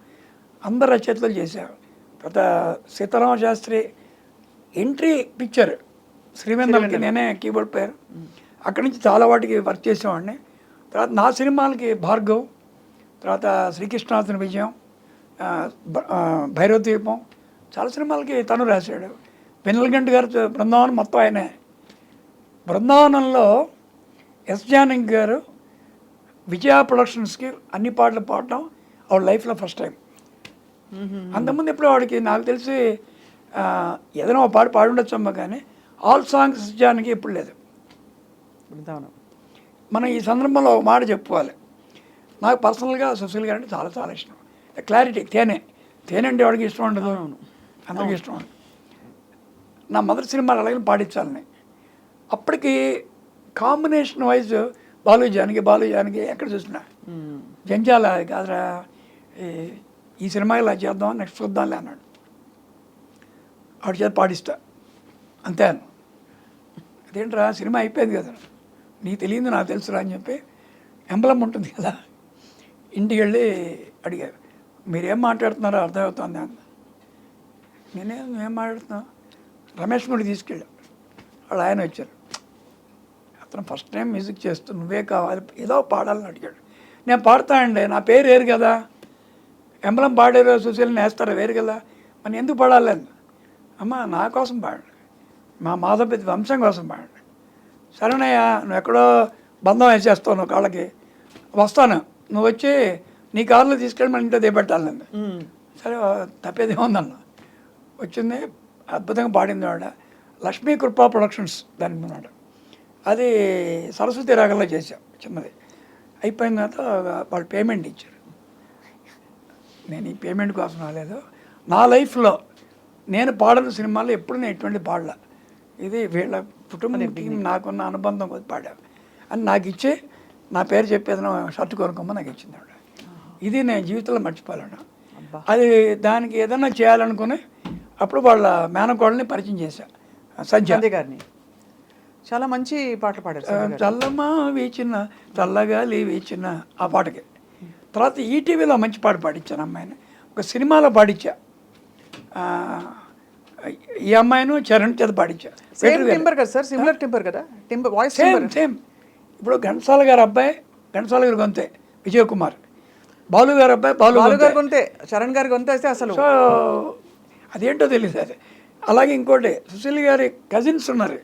అందరు రచయితలు చేశారు. తర్వాత సీతారామ శాస్త్రి ఎంట్రీ పిక్చర్ శ్రీవేంద్రకి నేనే కీబోర్డ్ ప్లేయర్, అక్కడి నుంచి చాలా వాటికి వర్క్ చేసేవాడిని. తర్వాత నా సినిమాలకి భార్గవ్, తర్వాత శ్రీకృష్ణార్జున విజయం, భైరవ ద్వీపం, చాలా సినిమాలకి తను రాశాడు. వెన్నెలగంటి గారు బృందావనం మొత్తం ఆయనే. బృందావనంలో ఎస్ జానకి గారు విజయ ప్రొడక్షన్స్కి అన్ని పాటలు పాడటం ఆవిడ లైఫ్లో ఫస్ట్ టైం. అంతకుముందు ఎప్పుడు వాడికి నాకు తెలిసి ఏదైనా ఒక పాట పాడుండొచ్చమ్మా, కానీ ఆల్ సాంగ్స్ జానకి ఎప్పుడు లేదు. మనం ఈ సందర్భంలో ఒక మాట చెప్పుకోవాలి, నాకు పర్సనల్గా సుశీల్ గారు అంటే చాలా ఇష్టం. క్లారిటీ, తేనె అంటే వాడికి ఇష్టం ఉండదు, అందరికీ ఇష్టం ఉండదు. నా మొదటి సినిమాలు అలాగే పాడించాలని, అప్పటికి కాంబినేషన్ వైజ్ బాలు జానకి ఎక్కడ చూసినా జంజాల కాదురా, ఈ సినిమా ఇలా చేద్దాం, నెక్స్ట్ చూద్దాంలే అన్నాడు. ఆవిడ చేత పాడిస్తా అంతే అన్న. అదేంట్రా సినిమా అయిపోయింది కదా, నీకు తెలియదు నాకు తెలుసురా అని చెప్పి ఎంబలం ఉంటుంది కదా, ఇంటికి వెళ్ళి అడిగారు, మీరేం మాట్లాడుతున్నారో అర్థమవుతుంది అన్న. నేనేం మాట్లాడుతున్నా, రమేష్ గుడి తీసుకెళ్ళాం, వాళ్ళు ఆయన వచ్చారు. అతను ఫస్ట్ టైం మ్యూజిక్ చేస్తూ నువ్వే కావాలి ఏదో పాడాలని అడిగాడు. నేను పాడతానండి, నా పేరు వేరు కదా, ఎంబలం పాడారు సుశీల్ని వేస్తారా వేరు కదా, మరి ఎందుకు పాడాలని. అమ్మ నా కోసం పాడండి, మా మాధవపతి వంశం కోసం పాడండి. సరేనయ్యా, నువ్వు ఎక్కడో బంధం వేసేస్తావు నువ్వు కాళ్ళకి, వస్తాను, నువ్వు వచ్చి నీ కార్లో తీసుకెళ్ళి మన ఇంట్లో దిగబెట్టాలండి. సరే తప్పేది ఏముందన్న. వచ్చింది, అద్భుతంగా పాడింది ఆవిడ. లక్ష్మీ కృపా ప్రొడక్షన్స్ దాని ఉన్నాడు, అది సరస్వతి రాగంలో చేసాం చిన్నది. అయిపోయిన తర్వాత వాళ్ళు పేమెంట్ ఇచ్చారు. నేను ఈ పేమెంట్ కోసం రాలేదు, నా లైఫ్లో నేను పాడిన సినిమాలో ఎప్పుడు నేను ఎటువంటి పాడలే, ఇది వీళ్ళ కుటుంబానికి నాకున్న అనుబంధం కొద్ది పాడా అని నాకు ఇచ్చి, నా పేరు చెప్పేది షర్ట్ కొనుక్కోమని నాకు ఇచ్చింది ఆవిడ. ఇది నేను జీవితంలో మర్చిపోలేను. అది దానికి ఏదైనా చేయాలనుకుని అప్పుడు వాళ్ళ మేనకోడల్ని పరిచయం చేశా, సంధ్య గారిని. చాలా మంచి పాటలు పాడారు. చల్లమా వీచిన చల్లగాలి వీచిన ఆ పాటకి. తర్వాత ఈటీవీలో మంచి పాట పాడించాను అమ్మాయిని, ఒక సినిమాలో పాడించా. ఈ అమ్మాయిను చరణ్ చేత పాడించా. టింబర్ కదా సార్, సిమిలర్ టింబర్ కదా, టింబర్ వాయిస్ సేమ్. ఇప్పుడు ఘంటసాల గారు అబ్బాయి ఘంటసాల గారు గొంతే విజయ్ కుమార్, బాలు గారు అబ్బాయి బాలు గారు గొంతే, చరణ్ గారి గొంతే అసలు. సో అదేంటో తెలియదు అది. అలాగే ఇంకోటి సుశీల్ గారి కజిన్స్ ఉన్నారు,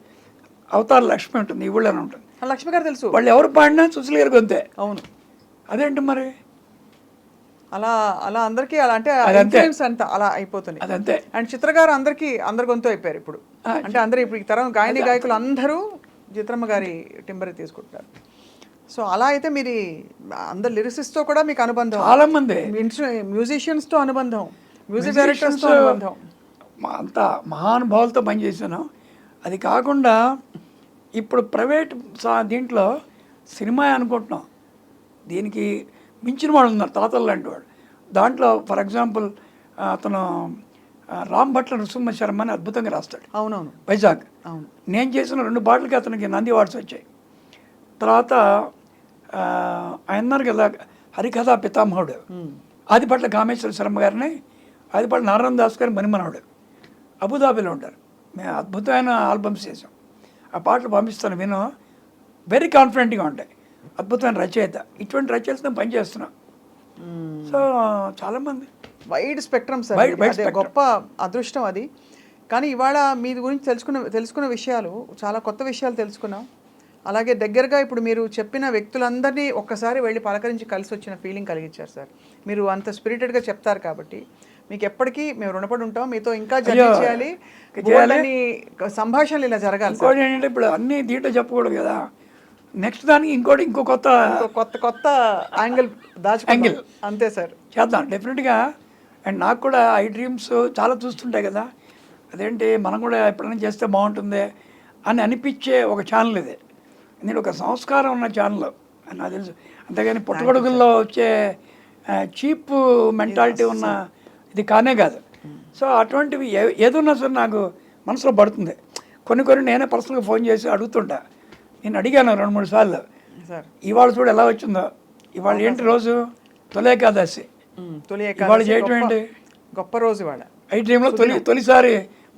అవతార లక్ష్మి ఉంటుంది, ఈ ఊళ్ళోనే ఉంటుంది. లక్ష్మి గారు తెలుసు, వాళ్ళు ఎవరు పాడినా సుశీల్ గారి గొంతే. అవును, అదేంటి మరి అలా అందరికీ అలా అంటే అంత అలా అయిపోతుంది అదంతే. అండ్ చిత్ర గారు అందరి గొంతు అయిపోయారు ఇప్పుడు. అంటే అందరూ ఇప్పుడు ఈ తరం గాయకులు అందరూ చిత్రమ్మ గారి టింబర్ తీసుకుంటారు. సో అలా అయితే మీరు అందరు లిరిసిస్ట్తో కూడా మీకు అనుబంధం, చాలా మంది మ్యూజిషియన్స్తో అనుబంధం, మ్యూజిక్ డైరెక్టర్స్తో అనుబంధం, అంతా మహానుభావులతో పనిచేసాను. అది కాకుండా ఇప్పుడు ప్రైవేట్ దీంట్లో సినిమా అనుకుంటున్నాం, దీనికి మించిన వాళ్ళు ఉన్నారు, తాతలు లాంటి వాడు. దాంట్లో ఫర్ ఎగ్జాంపుల్ అతను రామ్ భట్ల నృసింహ శర్మ అని అద్భుతంగా రాస్తాడు. అవునవును, వైజాగ్. అవును, నేను చేసిన 2 పాటలకి అతనికి నంది అవార్డ్స్ వచ్చాయి. తర్వాత ఆయన అన్నారు కదా హరికథా పితామహుడు ఆదిపట్ల కామేశ్వర శర్మ గారిని, ఆదిపట్ల నారాయణ దాస్ గారి మణిమనవుడు అబుదాబిలో ఉంటారు. మేము అద్భుతమైన ఆల్బమ్స్ చేసాం. ఆ పాటలు పంపిస్తాను విను, వెరీ కాన్ఫిడెంట్గా ఉంటాయి. అద్భుతమైన రచయిత. ఇటువంటి రచయితతో పనిచేస్తున్నాం. సో చాలామంది వైడ్ స్పెక్ట్రమ్ సార్, Wide అదే spectrum. గొప్ప అదృష్టం అది. కానీ ఇవాళ మీ గురించి తెలుసుకున్న విషయాలు చాలా కొత్త విషయాలు తెలుసుకున్నాం. అలాగే దగ్గరగా ఇప్పుడు మీరు చెప్పిన వ్యక్తులందరినీ ఒక్కసారి వెళ్ళి పలకరించి కలిసి వచ్చిన ఫీలింగ్ కలిగించారు సార్. మీరు అంత స్పిరిటెడ్గా చెప్తారు కాబట్టి మీకు ఎప్పటికీ మేము రుణపడి ఉంటాం. మీతో ఇంకా జర్నీ అయ్యో, చేయాలి, చేయాలి. బోల్డన్ని సంభాషణలు ఇలా జరగాలి సార్. ఇంకోటి ఏంటంటే ఇప్పుడు అన్నీ దీంట్లో చెప్పకూడదు కదా, నెక్స్ట్ దానికి ఇంకో కొత్త కొత్త యాంగిల్ దాచుకోండి. అంతే సార్, చేద్దాం డెఫినెట్గా. అండ్ నాకు కూడా ఐ డ్రీమ్స్ చాలా చూస్తుంటాయి కదా, అదేంటి మనం కూడా ఎప్పుడైనా చేస్తే బాగుంటుంది అని అనిపించే ఒక ఛానల్ ఇది. నేను ఒక సంస్కారం ఉన్న ఛానల్ అని నాకు తెలుసు. అంతేగాని పుట్టగొడుగుల్లో వచ్చే చీప్ మెంటాలిటీ ఉన్న ఇది కానే కాదు. సో అటువంటివి ఏదున్నా సరే నాకు మనసులో పడుతుంది. కొన్ని నేనే పర్సనల్గా ఫోన్ చేసి అడుగుతుంటా. నేను అడిగాను 2-3 సార్లు, సార్ ఇవాళ చూడు ఎలా వచ్చిందో. ఇవాళ ఏంటి రోజు? తొలి ఏకాదశి. తొలి ఇవాళ ఏకాదశి చేయటం ఏంటి? గొప్ప రోజు ఇవాళ. ఐ డ్రీమ్లో తొలిసారి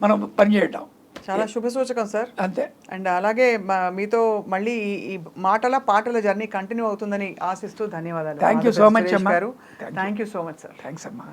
మనం పనిచేయటం చాలా శుభ సూచకం సార్. అంతే. అండ్ అలాగే మీతో మళ్ళీ ఈ పాటల జర్నీ కంటిన్యూ అవుతుందని ఆశిస్తూ ధన్యవాదాలు. Thank you so much, Suresh అమ్మా. గారు. Thank you so much sir. Thanks అమ్మా.